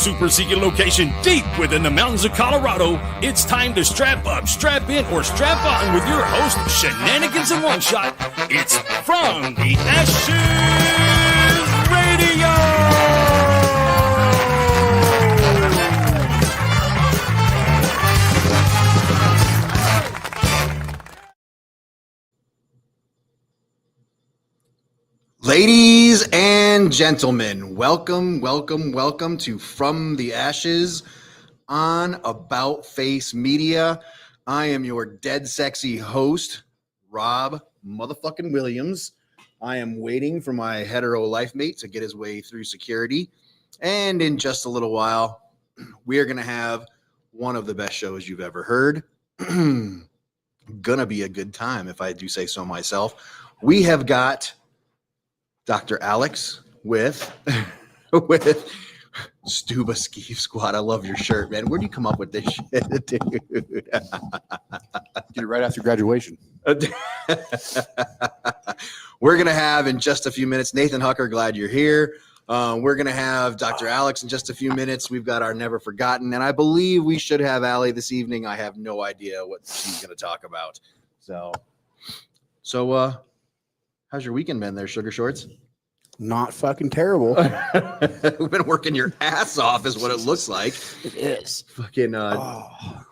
super secret location deep within the mountains of Colorado, it's time to strap up, strap in, or strap on with your host, Shenanigans in One Shot. It's From the Ashes Radio! Ladies and gentlemen, welcome to From the Ashes on About Face Media. I am your dead sexy host, Rob motherfucking Williams. I am waiting for my hetero life mate to get his way through security. And in just a little while, we are going to have one of the best shows you've ever heard. Gonna be a good time, if I do say so myself. We have got Dr. Alex with Stuba Skeeve Squad. I love your shirt, man. Where do you come up with this shit, dude? Did it right after graduation. We're going to have in just a few minutes, Nathan Hucker, glad you're here. We're going to have Dr. Alex in just a few minutes. We've got our Never Forgotten, and I believe we should have Allie this evening. I have no idea what she's going to talk about. So, how's your weekend been there, Sugar Shorts? Not fucking terrible. We've been working your ass off is what it looks like. It is. Fucking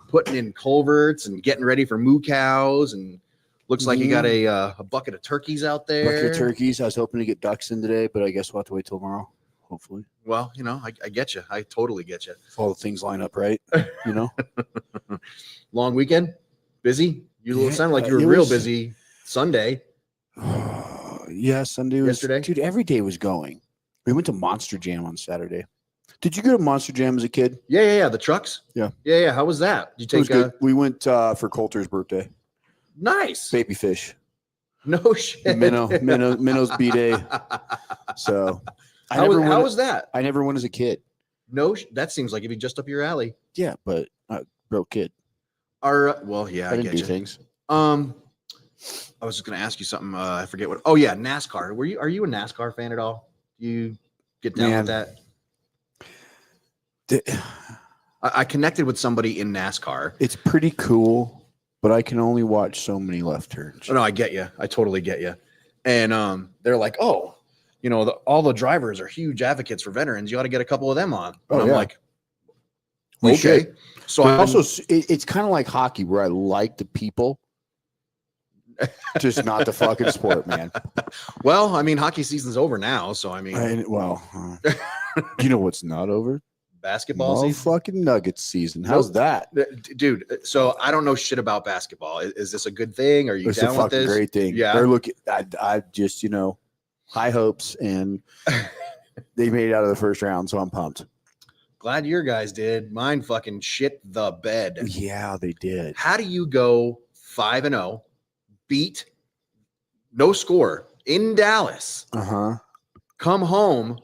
putting in culverts and getting ready for moo cows, and looks like you got a bucket of turkeys out there. Bucket of turkeys. I was hoping to get ducks in today, but I guess we'll have to wait till tomorrow, hopefully. Well, you know, I get you. I totally get you. If all the things line up right, you know. Long weekend? Busy? You sound like you were real busy Sunday. Yeah, Sunday was yesterday. Dude, every day was going. We went to Monster Jam on Saturday. Did you go to Monster Jam as a kid? Yeah. The trucks. Yeah. How was that? Did you take? Good. We went for Coulter's birthday. Nice. Baby fish. No shit. Minnow's B-Day. So how was that? I never went as a kid. No, that seems like it'd be just up your alley. Yeah, but broke kid. Well, yeah, I didn't do things. I was just going to ask you something. I forget what. Oh yeah, NASCAR. Are you a NASCAR fan at all? You get down with that? I connected with somebody in NASCAR. It's pretty cool, but I can only watch so many left turns. Oh, no, I get you. I totally get you. And they're like, oh, you know, all the drivers are huge advocates for veterans. You ought to get a couple of them on. And I'm like, okay. So I also, it's kind of like hockey where I like the people. Just not the fucking sport, man. Well, I mean, hockey season's over now, so I mean, you know what's not over? Basketball season, fucking Nuggets season. How's that, dude? So I don't know shit about basketball. Is this a good thing? Are you it's down a with this? Great thing. Yeah. Or look, I just high hopes, and they made it out of the first round, so I'm pumped. Glad your guys did. Mine fucking shit the bed. Yeah, they did. How do you go 5-0? Beat no score in Dallas, come home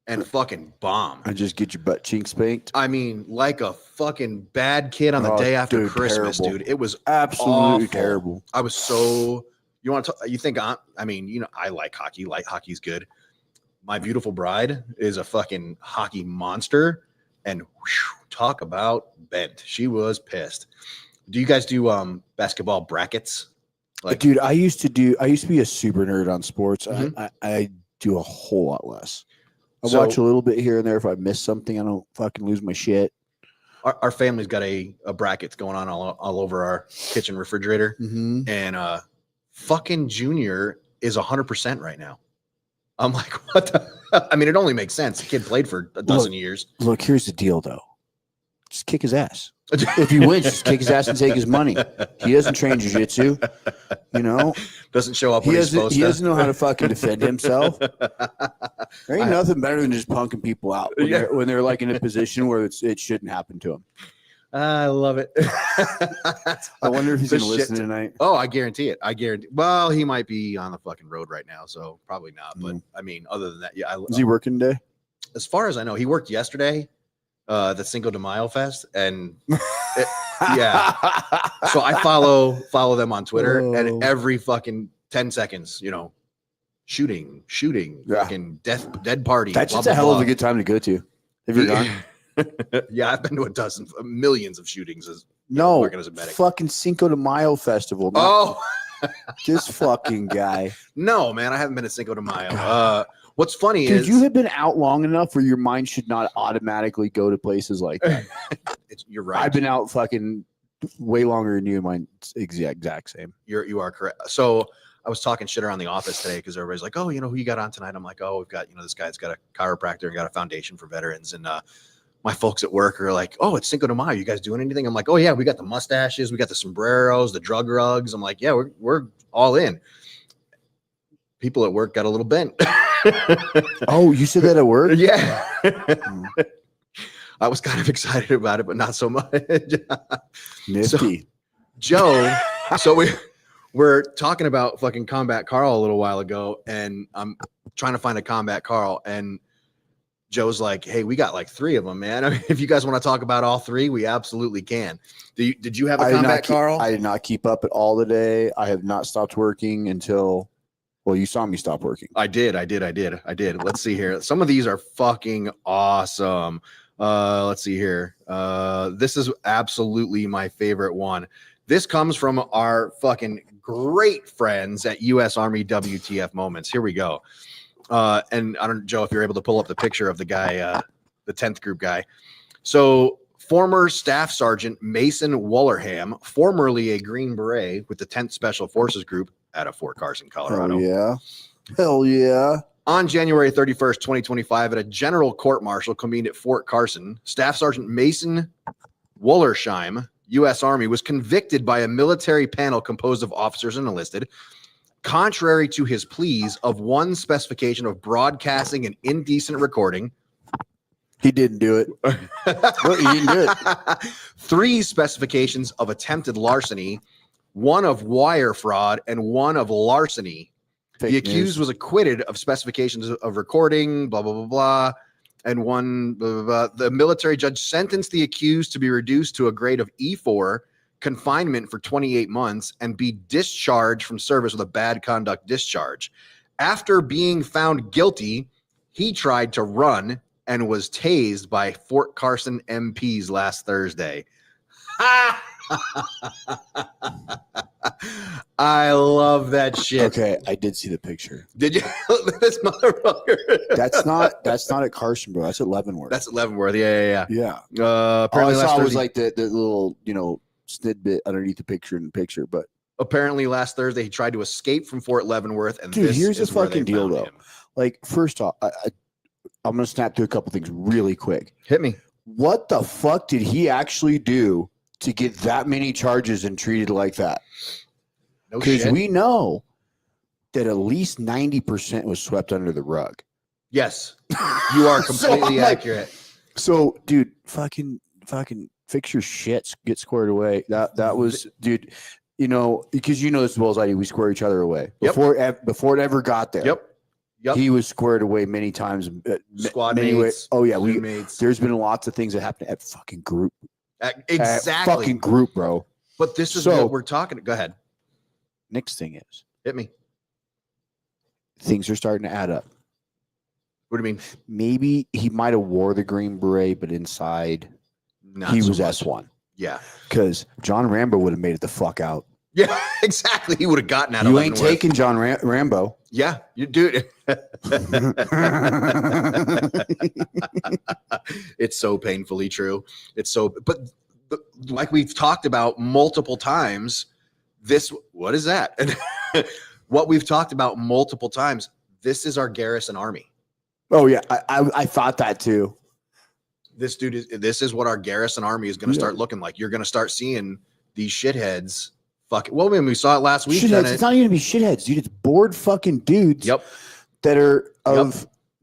and fucking bomb and just get your butt cheek spanked. I mean, like a fucking bad kid on the day after Christmas, terrible. dude. It was absolutely awful. Terrible. I was so you think I mean, you know, I like hockey. Like hockey's good. My beautiful bride is a fucking hockey monster, and talk about bent. She was pissed. Do you guys do basketball brackets? Like, dude, I used to be a super nerd on sports. I do a whole lot less. I watch a little bit here and there. If I miss something, I don't fucking lose my shit. Our family's got a bracket going on all over our kitchen refrigerator. And fucking Junior is 100% right now. I'm like, what the? I mean, it only makes sense. The kid played for a dozen years. Look, here's the deal, though. Just kick his ass. If he wins, just kick his ass and take his money. He doesn't train jiu-jitsu, Doesn't show up when he's supposed to. He doesn't know how to fucking defend himself. There ain't nothing better than just punking people out when they're like in a position where it shouldn't happen to them. I love it. I wonder if he's going to listen tonight. Oh, I guarantee it. Well, he might be on the fucking road right now, so probably not. But I mean, other than that, yeah. Is he working today? As far as I know, he worked yesterday. The Cinco de Mayo Fest, and yeah. So I follow them on Twitter, and every fucking 10 seconds, shooting, fucking dead party. That's just a hell of a good time to go to. Have you gone? Yeah, I've been to a dozen, millions of shootings as No, working as a medic. fucking Cinco de Mayo festival. Oh, This fucking guy. no, man, I haven't been to Cinco de Mayo. What's funny Dude, is you have been out long enough where your mind should not automatically go to places like that. you're right. I've been out fucking way longer than you, and mine's exact same. You are correct. So I was talking shit around the office today because everybody's like, oh, who you got on tonight? I'm like, oh, we've got, this guy's got a chiropractor and got a foundation for veterans. And my folks at work are like, oh, it's Cinco de Mayo. You guys doing anything? I'm like, oh, yeah, we got the mustaches. We got the sombreros, the drug rugs. I'm like, yeah, we're all in. People at work got a little bent. Oh, you said that at work? Yeah. I was kind of excited about it, but not so much. Nifty. So, Joe, so we're talking about fucking Combat Carl a little while ago, and I'm trying to find a Combat Carl, and Joe's like, hey, we got like 3 of them, man. I mean, if you guys want to talk about all 3, we absolutely can. Did you have a Combat Carl? I did not keep up at all today. I have not stopped working until, well, you saw me stop working. I did. Let's see here. Some of these are fucking awesome. Let's see here. This is absolutely my favorite one. This comes from our fucking great friends at U.S. Army WTF Moments. Here we go. And I don't know, Joe, if you're able to pull up the picture of the guy, the 10th group guy. So former Staff Sergeant Mason Wallerham, formerly a Green Beret with the 10th Special Forces Group out of Fort Carson, Colorado. Hell yeah. On January 31st, 2025, at a general court-martial convened at Fort Carson, Staff Sergeant Mason Wallersheim, U.S. Army, was convicted by a military panel composed of officers and enlisted, contrary to his pleas, of 1 specification of broadcasting an indecent recording. He didn't do it. Well, he didn't do it. 3 specifications of attempted larceny, 1 of wire fraud, and 1 of larceny. The accused was acquitted of specifications of recording, blah, blah, blah, blah, and 1, blah, blah, blah. The military judge sentenced the accused to be reduced to a grade of E4, confinement for 28 months, and be discharged from service with a bad conduct discharge. After being found guilty, he tried to run and was tased by Fort Carson MPs last Thursday. I love that shit. Okay, I did see the picture. Did you? This motherfucker. That's not at Carson, bro. That's at Leavenworth. That's at Leavenworth. Yeah. Yeah. Apparently all I saw was like the little, snidbit underneath the picture, but apparently last Thursday he tried to escape from Fort Leavenworth, and dude, this here's the is where fucking they deal found though. him. Like, first off, I'm gonna snap through a couple things really quick. Hit me. What the fuck did he actually do to get that many charges and treated like that? Because we know that at least 90% was swept under the rug. Yes, you are completely accurate. So, dude, fucking fix your shit, get squared away. That was, dude. Because as well as I do, we square each other away before it ever got there. Yep. He was squared away many times. Squad mates. Oh yeah, mates. There's been lots of things that happened at fucking group. Exactly. At fucking group, bro. But this is what we're talking. Go ahead. Next thing is, hit me. Things are starting to add up. What do you mean? Maybe he might have wore the Green Beret, but inside he was S1. Yeah. Because John Rambo would have made it the fuck out. Yeah, exactly. He would have gotten out of You ain't taking John Rambo. Yeah, you do. It's so painfully true. But like we've talked about multiple times, what is that? And what we've talked about multiple times, this is our garrison army. Oh yeah, I thought that too. This is what our garrison army is going to start looking like. You're going to start seeing these shitheads. Well, I mean, we saw it last week. Shitheads. It's not even going to be shitheads, dude. It's bored fucking dudes. Yep. That are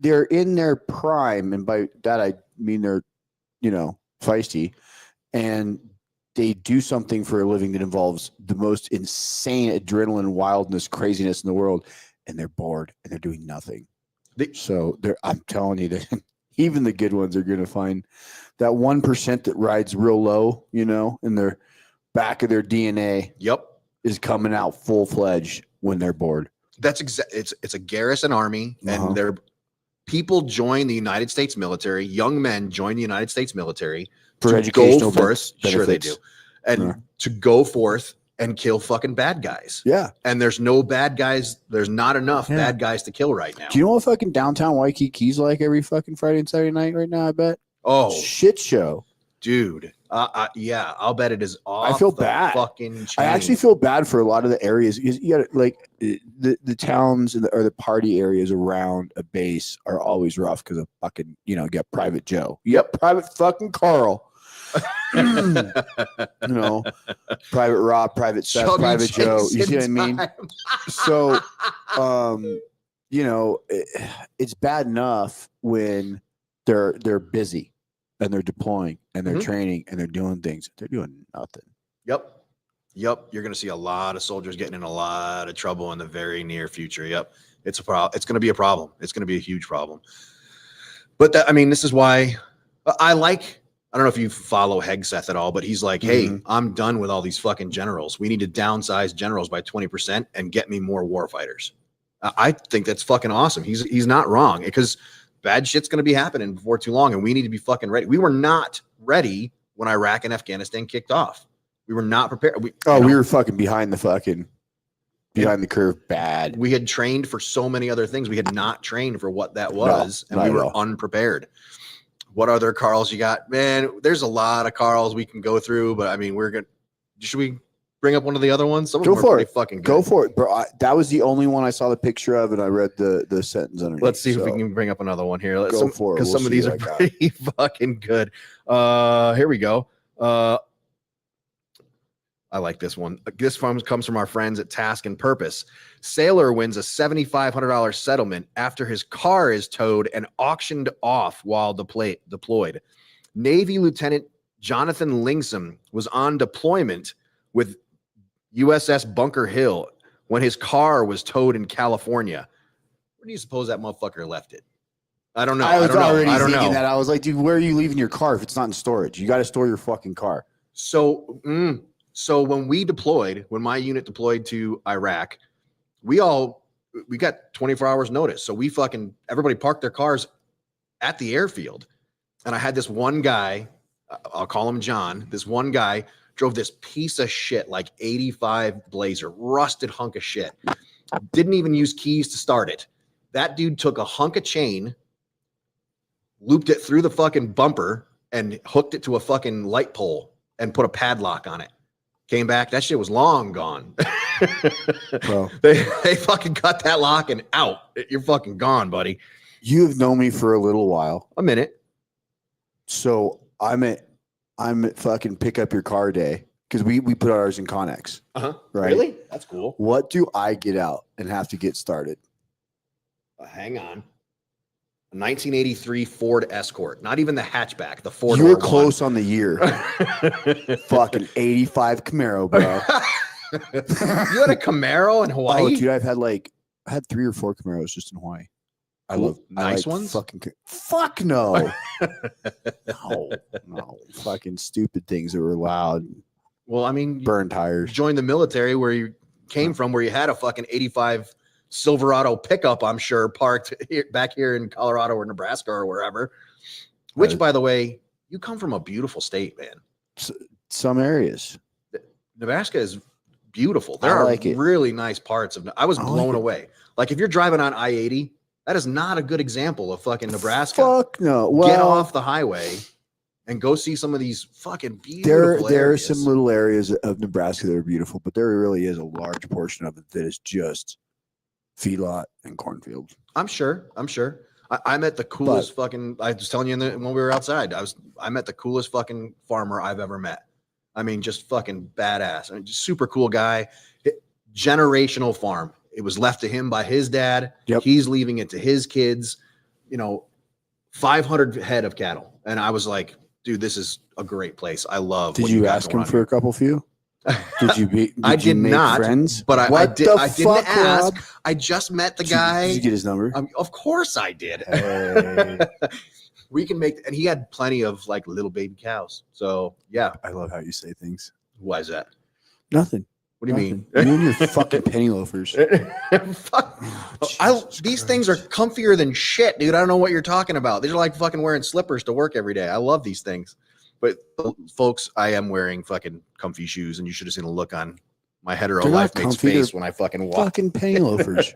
they're in their prime, and by that I mean they're, feisty, and they do something for a living that involves the most insane adrenaline, wildness, craziness in the world, and they're bored and they're doing nothing. I'm telling you that even the good ones are going to find that 1% that rides real low, in their back of their DNA. Yep. Is coming out full-fledged when they're bored. That's it's a garrison army, and people join the United States military. Young men join the United States military For to educational go forth. Sure, they benefits. do, and to go forth and kill fucking bad guys. Yeah. And there's no bad guys. There's not enough bad guys to kill right now. Do you know what fucking downtown Waikiki's like every fucking Friday and Saturday night right now? I bet. Oh, Shit show. dude. Yeah, I'll bet it is off. I feel bad. Fucking chain. I actually feel bad for a lot of the areas. You got like the towns or the party areas around a base are always rough because of fucking, you know, you got Private Joe. You got Private fucking Carl. You know, Private Rob, Private Seth, Chubby Private Joe. You see what I mean? time. So, you know, it's bad enough when they're busy and they're deploying and they're training and they're doing things. They're doing nothing. Yep. You're going to see a lot of soldiers getting in a lot of trouble in the very near future. Yep. It's a problem. It's going to be a problem. It's going to be a huge problem. But I mean, this is why I don't know if you follow Hegseth at all, but he's like, hey, I'm done with all these fucking generals. We need to downsize generals by 20% and get me more warfighters. I think that's fucking awesome. He's not wrong, because bad shit's going to be happening before too long, and we need to be fucking ready. We were not ready when Iraq and Afghanistan kicked off. We were not prepared. We were fucking behind the curve bad. We had trained for so many other things. We had not trained for what that was, and we were unprepared. What other Carls you got? Man, there's a lot of Carls we can go through, but I mean, should we bring up one of the other ones? Some of them are pretty fucking good. Go for it, bro. That was the only one I saw the picture of, and I read the sentence underneath. Let's see if we can bring up another one here. Go for it. Because some of these are pretty fucking good. Here we go. I like this one. This one comes from our friends at Task and Purpose. Sailor wins a $7,500 settlement after his car is towed and auctioned off while deployed. Navy Lieutenant Jonathan Lingsom was on deployment with USS Bunker Hill when his car was towed in California. Where do you suppose that motherfucker left it? I don't know. I was already thinking that. I was like, dude, where are you leaving your car if it's not in storage? You got to store your fucking car. So when my unit deployed to Iraq, we got 24 hours notice. So everybody parked their cars at the airfield. And I had this one guy, I'll call him John. This one guy drove this piece of shit, like 85 Blazer, rusted hunk of shit. Didn't even use keys to start it. That dude took a hunk of chain, looped it through the fucking bumper, and hooked it to a fucking light pole and put a padlock on it. Came back, that shit was long gone. Bro. They fucking cut that lock and out. You're fucking gone, buddy. You have known me for a little while. A minute. So I'm at fucking pick up your car day, because we put ours in Connex. Right? Really? That's cool. What do I get out and have to get started? Hang on. A 1983 Ford Escort. Not even the hatchback. The Ford. You were close on the year. Fucking 85 Camaro, bro. You had a Camaro in Hawaii? Oh, dude, I had 3 or 4 Camaros just in Hawaii. I love nice ones. Fuck no. No. Fucking stupid things that were loud. Well, I mean, burn tires. Joined the military where you came from, where you had a fucking 85 Silverado pickup, I'm sure, parked back here in Colorado or Nebraska or wherever. Which, by the way, you come from a beautiful state, man. Some areas. Nebraska is beautiful. There are really nice parts of. I was blown away. Like, if you're driving on I-80, that is not a good example of fucking Nebraska. Fuck no. Well, get off the highway and go see some of these fucking beautiful There areas. are some little areas of Nebraska that are beautiful, but there really is a large portion of it that is just feedlot and cornfields. I'm sure. I met the coolest fucking. I was telling you when we were outside. I met the coolest fucking farmer I've ever met. I mean, just fucking badass. I mean, just super cool guy. Generational farm. It was left to him by his dad. Yep. He's leaving it to his kids. 500 head of cattle, and I was like, dude, this is a great place. I love. Did you ask him for a couple few? Did you be? I did not. Friends, but I didn't ask. Rob? I just met the guy. Did you get his number? Of course I did. Hey. We can make, and he had plenty of like little baby cows. So yeah, I love how you say things. Why is that? Nothing. What do you mean? You and your fucking penny loafers. Fuck. These things are comfier than shit, dude. I don't know what you're talking about. These are like fucking wearing slippers to work every day. I love these things. But folks, I am wearing fucking comfy shoes, and you should have seen the look on my hetero life mate's face when I fucking walk. Fucking penny loafers.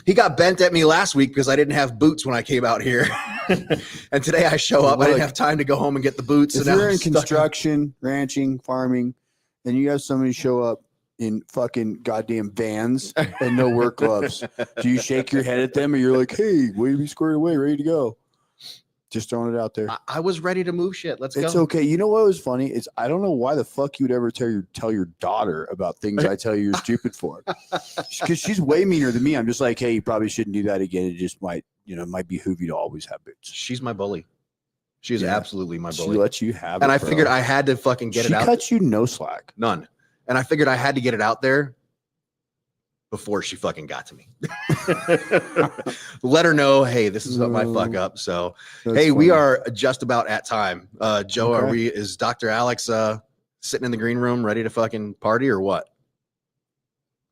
He got bent at me last week because I didn't have boots when I came out here. And today I show up. I didn't have time to go home and get the boots. If you're in construction, ranching, farming, and you have somebody show up in fucking goddamn Vans and no work gloves, do you shake your head at them or you're like, hey, way to be squared away, ready to go? Just throwing it out there. I was ready to move shit. Let's go. It's okay. You know what was funny? Is I don't know why the fuck you would ever tell your daughter about things I tell you you're stupid for. Because she's way meaner than me. I'm just like, hey, you probably shouldn't do that again. It just might behoove you to always have boots. She's my bully. She is absolutely my bully. She lets you have it. And I figured I had to fucking get it out. She cuts you no slack. None. And I figured I had to get it out there before she fucking got to me. Let her know, hey, this is my fuck up. So, hey, we are just about at time. Joe, Okay. Is Dr. Alex sitting in the green room ready to fucking party or what?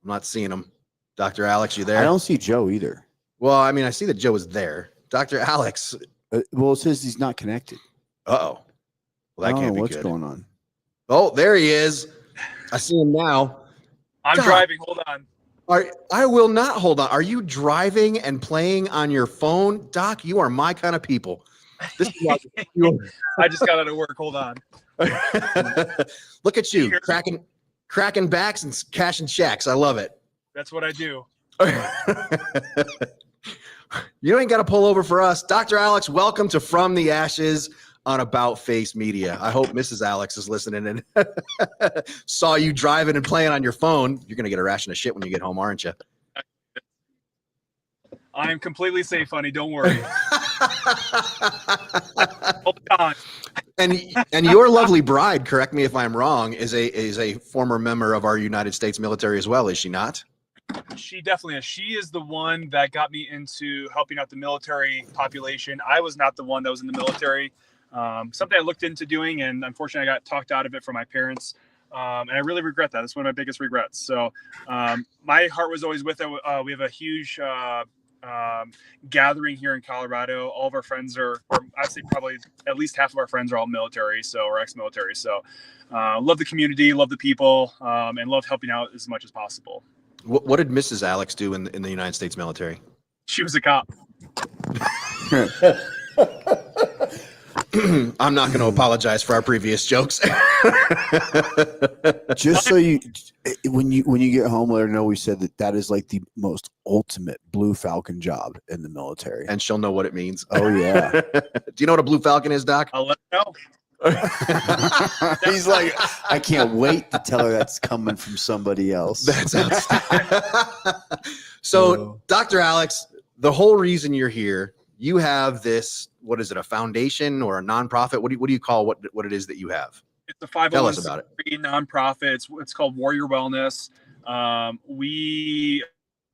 I'm not seeing him. Dr. Alex, you there? I don't see Joe either. Well, I mean, I see that Joe is there. Dr. Alex. Well, it says he's not connected. Uh-oh. Well, that can't be what's good. going on. Oh, there he is. I see him now. I'm driving. Hold on. I will not hold on. Are you driving and playing on your phone? Doc, you are my kind of people. This is why I just got out of work. Hold on. Look at you, cracking backs and cashing checks. I love it. That's what I do. You ain't got to pull over for us. Dr. Alex, welcome to From the Ashes on About Face Media. I hope Mrs. Alex is listening and saw you driving and playing on your phone. You're going to get a ration of shit when you get home, aren't you? I am completely safe, honey. Don't worry. Hold on. And your lovely bride, correct me if I'm wrong, is a former member of our United States military as well, is she not? She definitely is. She is the one that got me into helping out the military population. I was not the one that was in the military. Something I looked into doing, and unfortunately I got talked out of it from my parents. And I really regret that. That's one of my biggest regrets. So my heart was always with it. We have a huge gathering here in Colorado. All of our friends or I'd say probably at least half of our friends are all military, or ex-military. So love the community, love the people, and love helping out as much as possible. What did Mrs. Alex do in the United States military? She was a cop. I'm not going to apologize for our previous jokes. Just so when you get home, let her know we said that is like the most ultimate Blue Falcon job in the military. And she'll know what it means. Oh, yeah. Do you know what a Blue Falcon is, Doc? I'll let her know. He's like, I can't wait to tell her that's coming from somebody else. That's outstanding. So, Dr. Alex, the whole reason you're here, you have this, what is it, a foundation or a nonprofit? What do you call what it is that you have? It's a 501c3 Tell us about it. nonprofit. It's called Warrior Wellness. We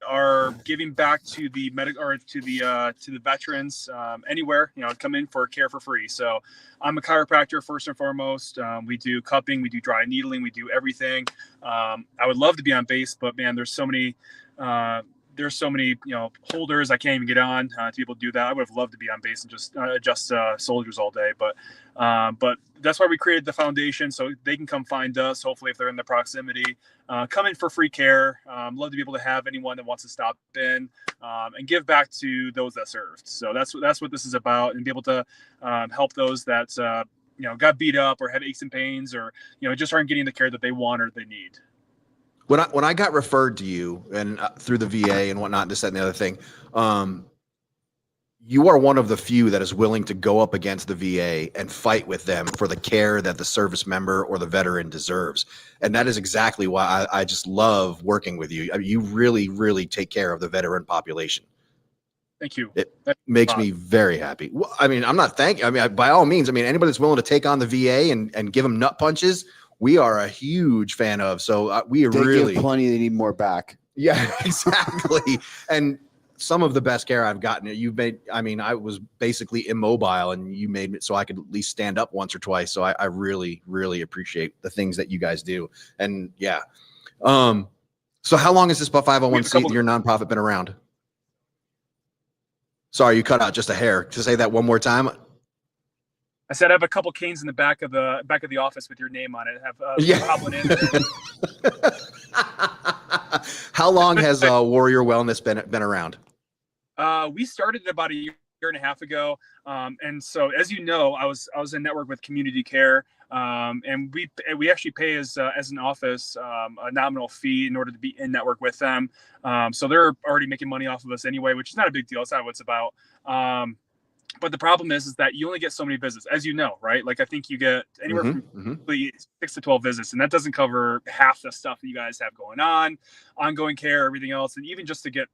are giving back to the to the veterans anywhere, come in for care for free. So I'm a chiropractor first and foremost. We do cupping, we do dry needling, we do everything. I would love to be on base, but man, there's so many holders I can't even get on to be able to do that. I would have loved to be on base and just adjust soldiers all day, but that's why we created the foundation, so they can come find us. Hopefully, if they're in the proximity, come in for free care. Love to be able to have anyone that wants to stop in and give back to those that served. So that's what this is about, and be able to help those that got beat up or have aches and pains, or just aren't getting the care that they want or they need. When I got referred to you and through the VA and whatnot, this, that, and the other thing, you are one of the few that is willing to go up against the VA and fight with them for the care that the service member or the veteran deserves. And that is exactly why I just love working with you. I mean, you really, really take care of the veteran population. Thank you. It makes me very happy. Well, I mean, I'm not by all means, anybody that's willing to take on the VA and give them nut punches, we are a huge fan of. So we they really give plenty. They need more back. Yeah, exactly. And some of the best care I've gotten. You've made, I mean, I was basically immobile and you made it so I could at least stand up once or twice. So I really, really appreciate the things that you guys do. And yeah. So how long has this 501c, your nonprofit, been around? Sorry, you cut out just a hair. To say that one more time. I said I have a couple canes in the back of the office with your name on it. Hobbling in. How long has Warrior Wellness been around? We started about a year and a half ago, and so as you know, I was in network with Community Care, and we actually pay as an office a nominal fee in order to be in network with them. So they're already making money off of us anyway, which is not a big deal. It's not what it's about. But the problem is that you only get so many visits, as you know, right? Like I think you get anywhere from 6 to 12 visits, and that doesn't cover half the stuff that you guys have going on, ongoing care, everything else, and even just to get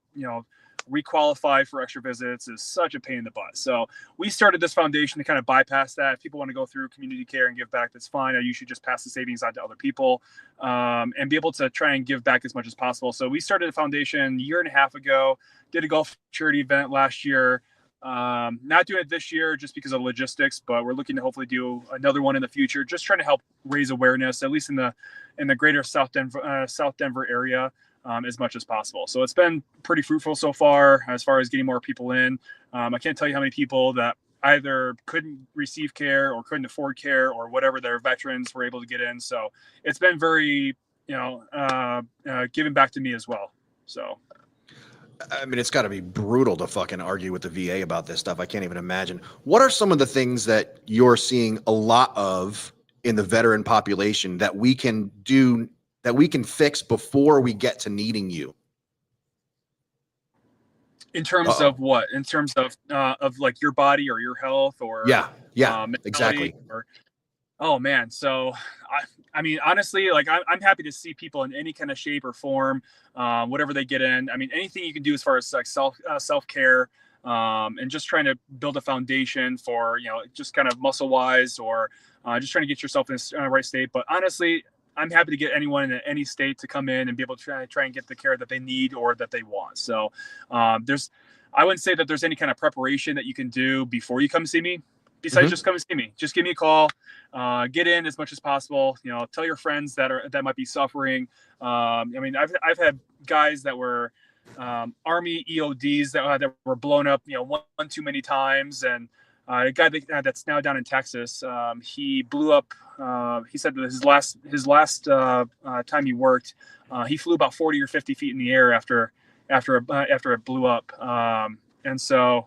requalify for extra visits is such a pain in the butt. So we started this foundation to kind of bypass that. If people want to go through Community Care and give back, that's fine. I usually just pass the savings on to other people and be able to try and give back as much as possible. So we started a foundation a year and a half ago, did a golf charity event last year. Not doing it this year just because of logistics, but we're looking to hopefully do another one in the future, just trying to help raise awareness, at least in the greater South Denver area, as much as possible. So it's been pretty fruitful so far as getting more people in. I can't tell you how many people that either couldn't receive care or couldn't afford care or whatever, their veterans were able to get in. So it's been very, giving back to me as well. So I mean, it's got to be brutal to fucking argue with the VA about this stuff. I can't even imagine. What are some of the things that you're seeing a lot of in the veteran population that we can do, that we can fix before we get to needing you? In terms of what? In terms of like your body or your health or exactly. Oh man. So I mean, honestly, like I'm happy to see people in any kind of shape or form, whatever they get in. I mean, anything you can do as far as like self-care, and just trying to build a foundation for, just kind of muscle wise or just trying to get yourself in the right state. But honestly, I'm happy to get anyone in any state to come in and be able to try and get the care that they need or that they want. So I wouldn't say that there's any kind of preparation that you can do before you come see me. Besides just come and see me, just give me a call, get in as much as possible, tell your friends that might be suffering. I mean, I've had guys that were Army EODs that were blown up, one too many times. And a guy that's now down in Texas, he blew up. He said that his last time he worked, he flew about 40 or 50 feet in the air after it blew up. And so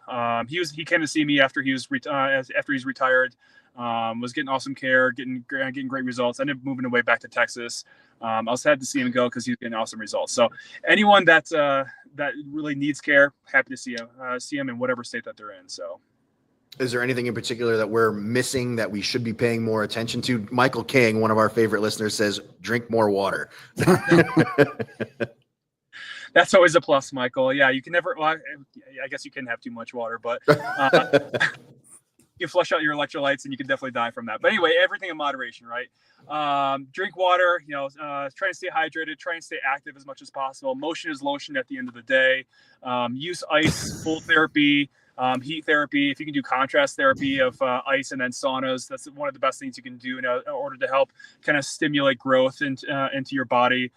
he came to see me after he's retired, was getting awesome care, getting great results. I ended up moving away back to Texas. I was sad to see him go because he was getting awesome results. So anyone that really needs care, happy to see him in whatever state that they're in. So. Is there anything in particular that we're missing that we should be paying more attention to? Michael King, one of our favorite listeners, says, drink more water. That's always a plus, Michael. Yeah, you can never. Well, I guess you can have too much water, but you flush out your electrolytes, and you can definitely die from that. But anyway, everything in moderation, right? Drink water. Try and stay hydrated. Try and stay active as much as possible. Motion is lotion at the end of the day. Use ice, cold therapy, heat therapy. If you can do contrast therapy of ice and then saunas, that's one of the best things you can do in order to help kind of stimulate growth into your body.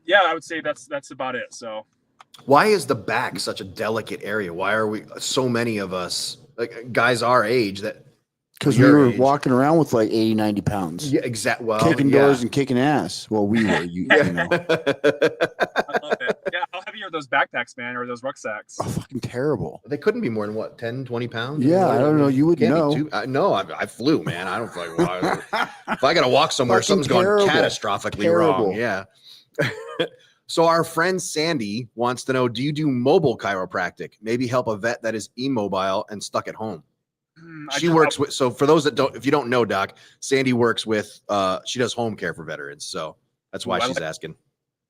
Yeah, I would say that's about it. So why is the back such a delicate area? Why are we, so many of us, like guys our age, that because we were walking around with like 80, 90 pounds. Yeah, exactly. Well, kicking doors and kicking ass. Well, we were. You know. I love it. Yeah, how heavy are those backpacks, man, or those rucksacks? Oh, fucking terrible. They couldn't be more than what, 10, 20 pounds? Yeah, I don't know. You would know. No, I flew, man. I don't fucking if I got to walk somewhere, something's going catastrophically wrong. Yeah. So our friend Sandy wants to know, do you do mobile chiropractic? Maybe help a vet that is immobile and stuck at home. She works with, so for those that don't, if you don't know, Doc, Sandy works with, she does home care for veterans. So that's why she's asking.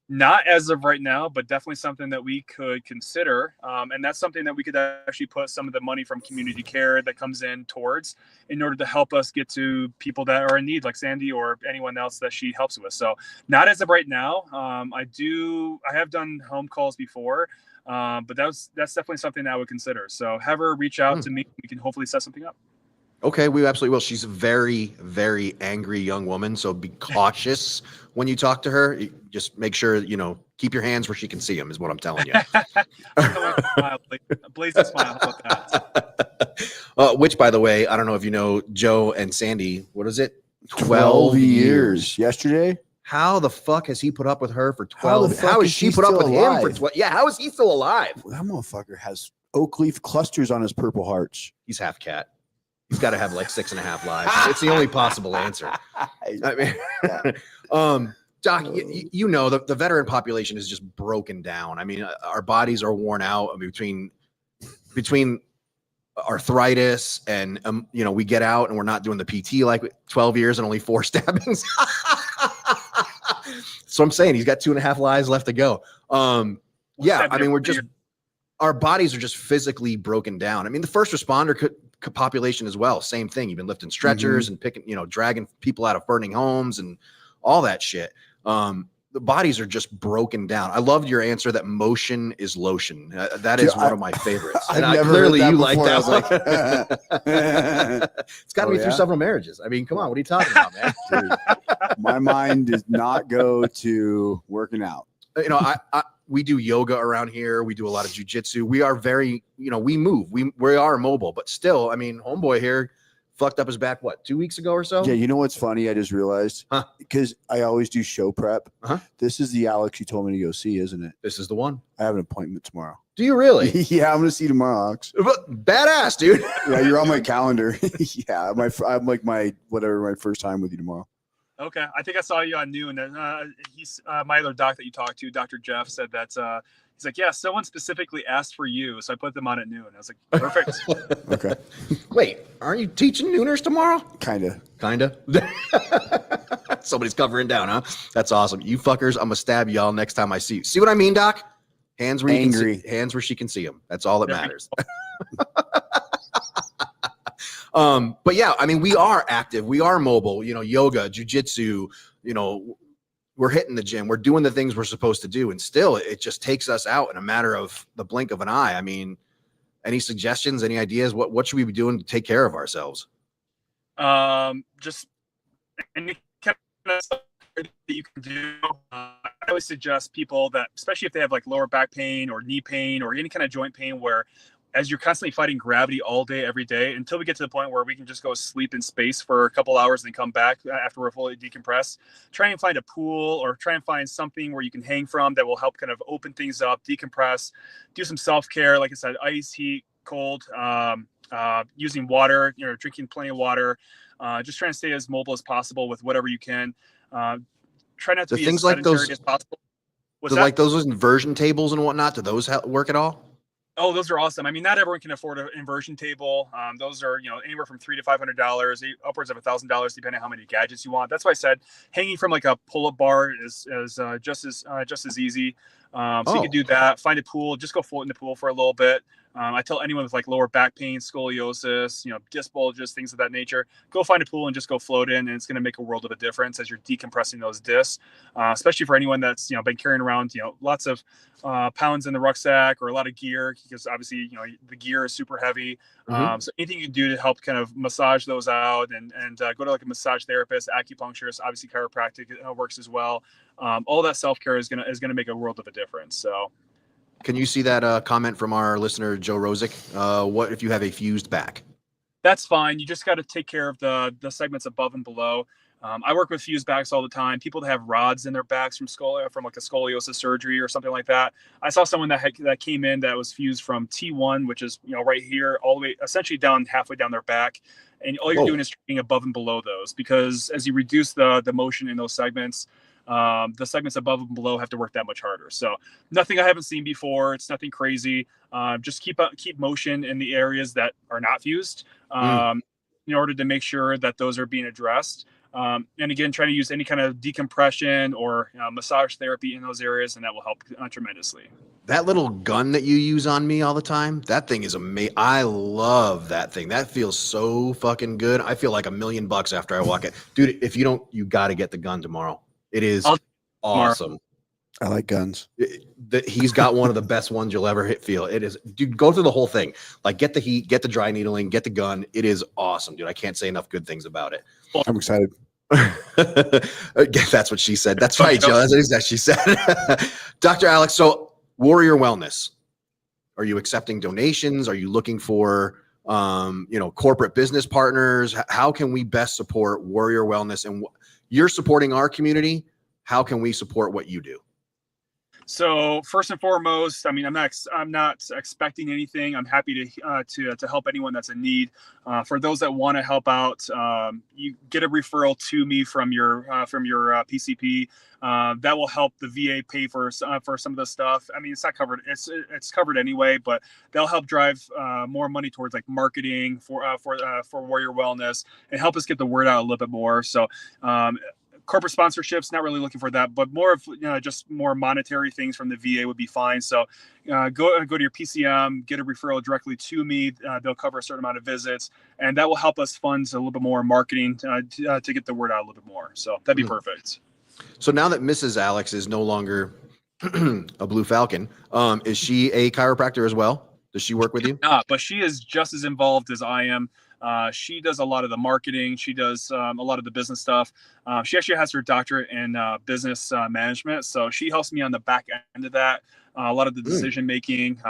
Not as of right now, but definitely something that we could consider. And that's something that we could actually put some of the money from Community Care that comes in towards in order to help us get to people that are in need, like Sandy or anyone else that she helps with. So not as of right now. I have done home calls before. But that's definitely something that I would consider. So have her reach out to me. We can hopefully set something up. Okay, we absolutely will. She's a very, very angry young woman, so be cautious when you talk to her. Just make sure, keep your hands where she can see them, is what I'm telling you. Blazing smile. How about that? Which, by the way, I don't know if you know, Joe and Sandy, what is it? 12 years. Yesterday? How the fuck has he put up with her for 12? How has she put up with him for 12? Yeah, how is he still alive? That motherfucker has oak leaf clusters on his Purple Hearts. He's half cat. He's got to have like 6.5 lives. It's the only possible answer. I mean, Doc, you know, the veteran population is just broken down. I mean, our bodies are worn out. I mean, between arthritis and, we get out and we're not doing the PT like 12 years and only 4 stabbings. So I'm saying he's got 2.5 lives left to go. Yeah, I mean, our bodies are just physically broken down. I mean, the first responder population as well, same thing. You've been lifting stretchers and picking, dragging people out of burning homes and all that shit. The bodies are just broken down. I loved your answer that motion is lotion. That is one of my favorites. I've never heard that before. Like that. It's got me through several marriages. I mean, come on, what are you talking about, man? Dude, my mind does not go to working out. We do yoga around here. We do a lot of jujitsu. We are very, we move. We are mobile, but still, I mean, homeboy here fucked up his back, 2 weeks ago or so? Yeah, you know what's funny? I just realized, because I always do show prep. This is the Alex you told me to go see, isn't it? This is the one. I have an appointment tomorrow. Do you really? Yeah, I'm going to see you tomorrow, Alex. Badass, dude. Yeah, you're on my calendar. Yeah, I'm like my first time with you tomorrow. Okay, I think I saw you on noon. He's my other doc that you talked to, Dr. Jeff, said that he's like, yeah, someone specifically asked for you, so I put them on at noon. I was like, perfect. Okay. Wait, aren't you teaching nooners tomorrow? Kinda. Somebody's covering down, huh? That's awesome. You fuckers, I'm gonna stab y'all next time I see you. See what I mean, Doc? Hands where hands where she can see them. That's all that matters. But yeah, I mean, we are active, we are mobile, yoga, jujitsu, we're hitting the gym, we're doing the things we're supposed to do. And still it just takes us out in a matter of the blink of an eye. I mean, any suggestions, any ideas? What should we be doing to take care of ourselves? Just any kind of stuff that you can do. I always suggest people that, especially if they have like lower back pain or knee pain or any kind of joint pain, where as you're constantly fighting gravity all day, every day, until we get to the point where we can just go sleep in space for a couple hours and then come back after we're fully decompressed, try and find a pool or try and find something where you can hang from that will help kind of open things up, decompress, do some self-care. Like I said, ice, heat, cold, using water, drinking plenty of water, just trying to stay as mobile as possible with whatever you can. Try not to be as sedentary as possible. Like those inversion tables and whatnot, do those work at all? Oh, those are awesome. I mean, not everyone can afford an inversion table. Those are, anywhere from $300 to $500, upwards of $1,000, depending on how many gadgets you want. That's why I said hanging from like a pull-up bar is just as easy. So you can do that. Find a pool. Just go float in the pool for a little bit. I tell anyone with like lower back pain, scoliosis, disc bulges, things of that nature, go find a pool and just go float in, and it's going to make a world of a difference as you're decompressing those discs. Especially for anyone that's been carrying around lots of pounds in the rucksack or a lot of gear, because obviously the gear is super heavy. So anything you can do to help kind of massage those out and go to like a massage therapist, acupuncturist, obviously chiropractic works as well. All that self-care is gonna make a world of a difference. So. Can you see that comment from our listener, Joe Rosick? What if you have a fused back? That's fine. You just got to take care of the segments above and below. I work with fused backs all the time. People that have rods in their backs from like a scoliosis surgery or something like that. I saw someone that came in that was fused from T1, which is right here, all the way essentially down halfway down their back. And all you're doing is treating above and below those, because as you reduce the motion in those segments, the segments above and below have to work that much harder. So nothing I haven't seen before. It's nothing crazy. Just keep motion in the areas that are not fused in order to make sure that those are being addressed. And again, try to use any kind of decompression or massage therapy in those areas, and that will help tremendously. That little gun that you use on me all the time, that thing is amazing. I love that thing. That feels so fucking good. I feel like $1 million after I walk it. Dude, if you don't, you got to get the gun tomorrow. It is awesome. I like guns. He's got one of the best ones you'll ever feel. It is, dude, go through the whole thing. Like, get the heat, get the dry needling, get the gun. It is awesome, dude. I can't say enough good things about it. I'm excited. That's what she said. That's right, Joe. That's what she said. Dr. Alex, so Warrior Wellness, are you accepting donations? Are you looking for, corporate business partners? How can we best support Warrior Wellness? And you're supporting our community. How can we support what you do? So first and foremost, I mean, I'm not expecting anything. I'm happy to help anyone that's in need. For those that want to help out, you get a referral to me from your PCP. That will help the VA pay for some of the stuff. I mean, it's not covered. It's covered anyway, but they'll help drive more money towards like marketing for Warrior Wellness and help us get the word out a little bit more. So. Corporate sponsorships, not really looking for that, but more of just more monetary things from the VA would be fine. So go to your PCM, get a referral directly to me. They'll cover a certain amount of visits, and that will help us fund a little bit more marketing to get the word out a little bit more. So that'd be perfect. So now that Mrs. Alex is no longer a Blue Falcon, is she a chiropractor as well? Does she work with you? But she is just as involved as I am. She does a lot of the marketing. She does a lot of the business stuff. She actually has her doctorate in business management. So she helps me on the back end of that. A lot of the decision making.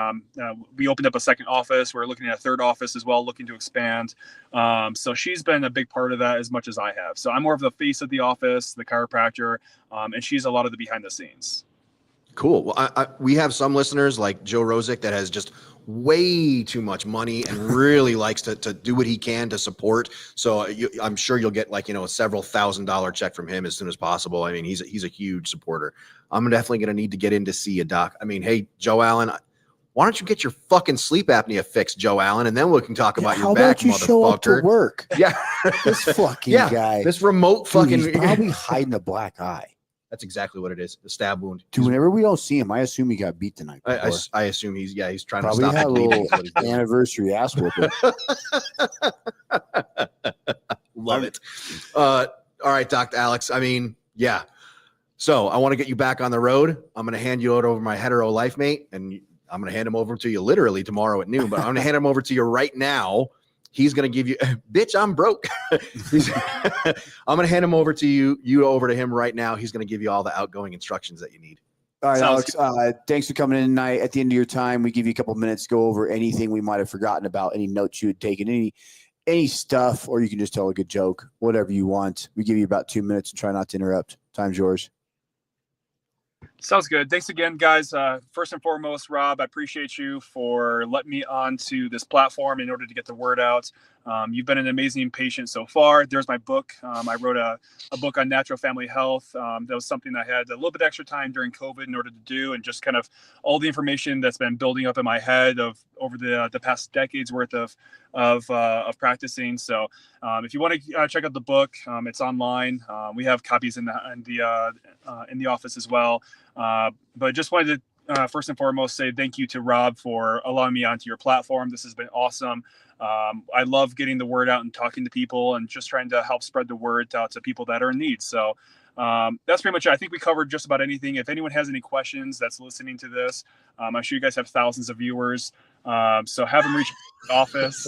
We opened up a second office. We're looking at a third office as well, looking to expand. So she's been a big part of that as much as I have. So I'm more of the face of the office, the chiropractor, and she's a lot of the behind the scenes. Cool. Well, we have some listeners like Joe Rosick that has just way too much money and really likes to do what he can to support. So I'm sure you'll get a several $1,000 check from him as soon as possible. I mean, he's a huge supporter. I'm definitely going to need to get in to see you, Doc. I mean, hey, Joe Allen, why don't you get your fucking sleep apnea fixed, Joe Allen, and then we can talk about your back, motherfucker. How about you show up to work? Yeah. This fucking guy. This remote fucking. He's probably hiding a black eye. That's exactly what it is. The stab wound. Dude, whenever we don't see him, I assume he got beat tonight. I assume he's trying probably to stop had a little anniversary ass whooping. Love it. All right, Dr. Alex. I mean, yeah. So I want to get you back on the road. I'm going to hand you over my hetero life mate, and I'm going to hand him over to you literally tomorrow at noon, but I'm going to hand him over to you right now. He's going to give you, bitch, I'm broke. I'm going to hand him over to you over to him right now. He's going to give you all the outgoing instructions that you need. All right, Alex, thanks for coming in tonight. At the end of your time, we give you a couple minutes to go over anything we might have forgotten about, any notes you had taken, any stuff, or you can just tell a good joke, whatever you want. We give you about 2 minutes and try not to interrupt. Time's yours. Sounds good. Thanks again, guys. First and foremost, Rob, I appreciate you for letting me onto this platform in order to get the word out. You've been an amazing patient so far. There's my book. I wrote a book on natural family health. That was something I had a little bit extra time during COVID in order to do, and just kind of all the information that's been building up in my head over the past decades worth of practicing. So if you want to check out the book, it's online. We have copies in the office as well. But just wanted to first and foremost say thank you to Rob for allowing me onto your platform. This has been awesome. I love getting the word out and talking to people and just trying to help spread the word out to people that are in need. So that's pretty much it. I think we covered just about anything. If anyone has any questions that's listening to this, I'm sure you guys have thousands of viewers. So have them reach the office.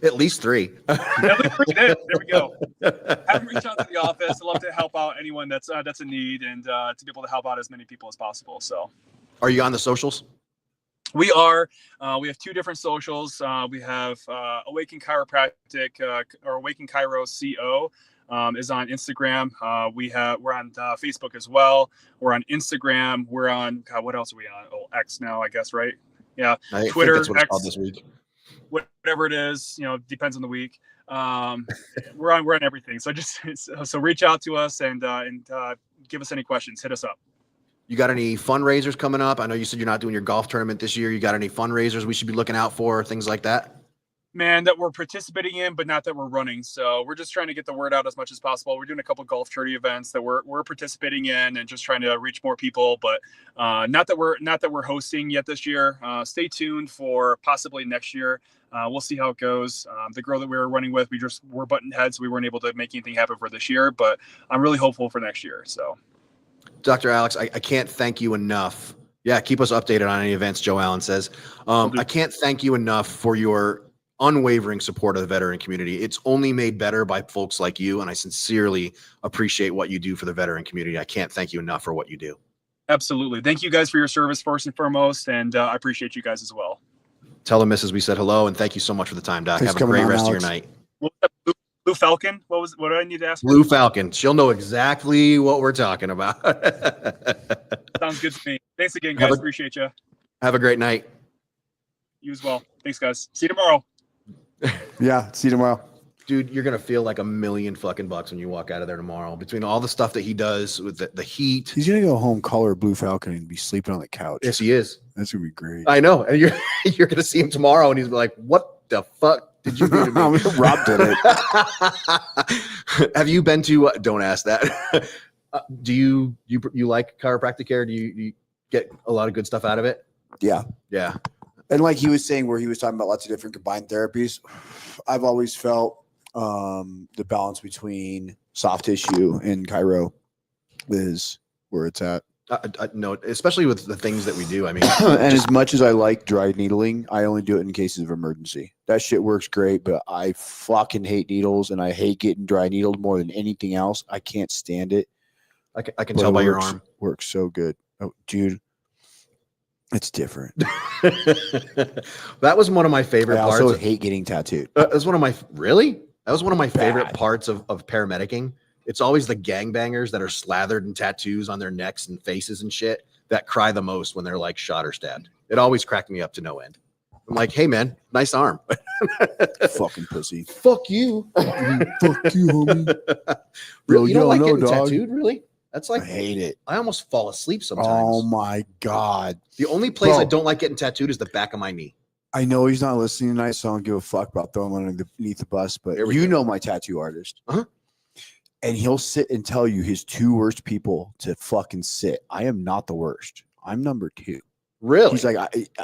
At least 3. There we go. Have them reach out to the office. I'd love to help out anyone that's in need and to be able to help out as many people as possible. So, are you on the socials? We are. We have 2 different socials. We have Awaken Chiropractic or Awaken Chiro CO. Is on Instagram. We're on Facebook as well. We're on Instagram. We're on what else are we on? Oh, X now, I guess, right? Yeah, Twitter, that's what it's X, called this week. Whatever it is, depends on the week. We're on everything. So reach out to us and give us any questions. Hit us up. You got any fundraisers coming up? I know you said you're not doing your golf tournament this year. You got any fundraisers we should be looking out for? Things like that? Man, that we're participating in, but not that we're running. So we're just trying to get the word out as much as possible. We're doing a couple golf charity events that we're participating in and just trying to reach more people, but not that we're hosting yet this year. Stay tuned for possibly next year. We'll see how it goes. The girl that we were running with, we're button heads, so we weren't able to make anything happen for this year, but I'm really hopeful for next year. So Dr. Alex, I can't thank you enough. Yeah, keep us updated on any events, Joe Allen says. I can't thank you enough for your unwavering support of the veteran community. It's only made better by folks like you, and I sincerely appreciate what you do for the veteran community. I can't thank you enough for what you do. Absolutely. Thank you guys for your service first and foremost, and I appreciate you guys as well. Tell the missus we said hello, and thank you so much for the time, Doc. Thanks Have a great rest Alex. of your night. Blue Falcon? What did I need to ask? Blue Falcon. She'll know exactly what we're talking about. Sounds good to me. Thanks again, guys. Appreciate you. Have a great night. You as well. Thanks, guys. See you tomorrow. Yeah, see you tomorrow. Dude, you're going to feel like $1 million fucking bucks when you walk out of there tomorrow. Between all the stuff that he does with the heat. He's going to go home, color Blue Falcon, and be sleeping on the couch. Yes, he is. That's going to be great. I know. And you're going to see him tomorrow, and he's like, what the fuck did you do to me? Rob did it. Have you been to, don't ask that. Do you like chiropractic care? Do you get a lot of good stuff out of it? Yeah. Yeah. And like he was saying, where he was talking about lots of different combined therapies, I've always felt the balance between soft tissue and chiro is where it's at. No, especially with the things that we do. I mean, and as much as I like dry needling, I only do it in cases of emergency. That shit works great, but I fucking hate needles, and I hate getting dry needled more than anything else. I can't stand it. I can tell by your arm. Works so good. Oh, dude. It's different. That was one of my favorite parts. I also hate getting tattooed. That was one of my favorite parts of paramedicing. It's always the gangbangers that are slathered in tattoos on their necks and faces and shit that cry the most when they're like shot or stabbed. It always cracked me up to no end. I'm like, hey man, nice arm. Fucking pussy. Fuck you. Fuck you, homie. Really? You don't like getting tattooed, really? That's like, I hate it. I almost fall asleep sometimes. Oh my God. The only place I don't like getting tattooed is the back of my knee. I know he's not listening tonight, so I don't give a fuck about throwing him underneath the bus, but you know my tattoo artist. Uh-huh. And he'll sit and tell you his 2 worst people to fucking sit. I am not the worst. I'm number 2. Really?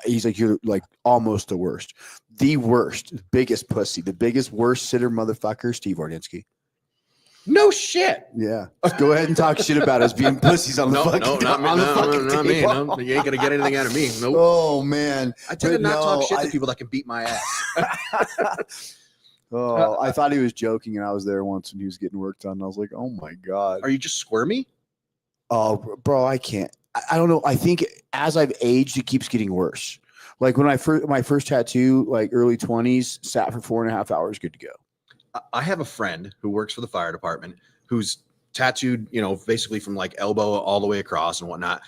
He's like, you're like almost the worst. The worst, biggest pussy, the biggest worst sitter motherfucker, Steve Ordinsky. No shit. Yeah. Go ahead and talk shit about us being pussies on the fucking not me. No, you ain't gonna get anything out of me. Nope. Oh man. I tend to not talk shit to people that can beat my ass. I thought he was joking, and I was there once when he was getting worked on. And I was like, oh my God. Are you just squirmy? Oh, bro, I can't. I don't know. I think as I've aged, it keeps getting worse. Like when my first tattoo, like early 20s, sat for 4.5 hours, good to go. I have a friend who works for the fire department who's tattooed, basically from like elbow all the way across and whatnot.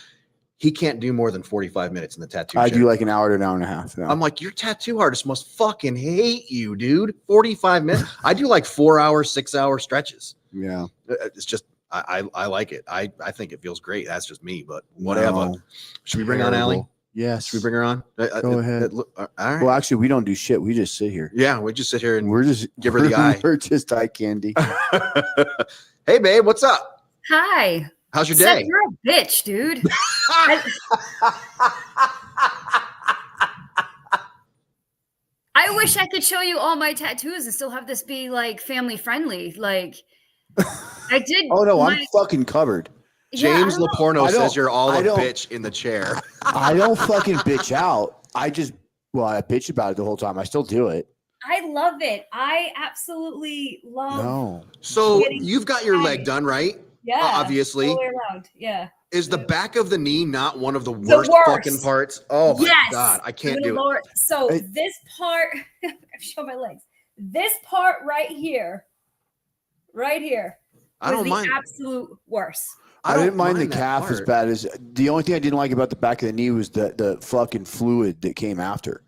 He can't do more than 45 minutes in the tattoo I chair. do like an hour to an hour and a half. Yeah. I'm like, your tattoo artist must fucking hate you, dude. 45 minutes. I do like 4-hour, 6-hour stretches. Yeah. It's just, I like it. I think it feels great. That's just me, but whatever. No, should we bring on Allie? Yes. Should we bring her on? Go ahead. All right. Well, actually, we don't do shit. We just sit here. Yeah, we just sit here and we're just give her the eye. We're just eye candy. Hey, babe, what's up? Hi. How's your day? You're a bitch, dude. I wish I could show you all my tattoos and still have this be like family friendly. Like I did. Oh no, I'm fucking covered. James Laporno says you're all a bitch in the chair. I don't fucking bitch out. I bitch about it the whole time. I still do it. I love it. I absolutely love. No. So you've got your leg done, right? Yeah. Obviously. All the way around. Yeah. Is the back of the knee not one of the worst fucking parts? Oh my God, I can't do it. So this part, I've shown my legs. This part right here, I don't mind. Absolute worst. I didn't mind the calf as bad as the only thing I didn't like about the back of the knee was the fucking fluid that came after.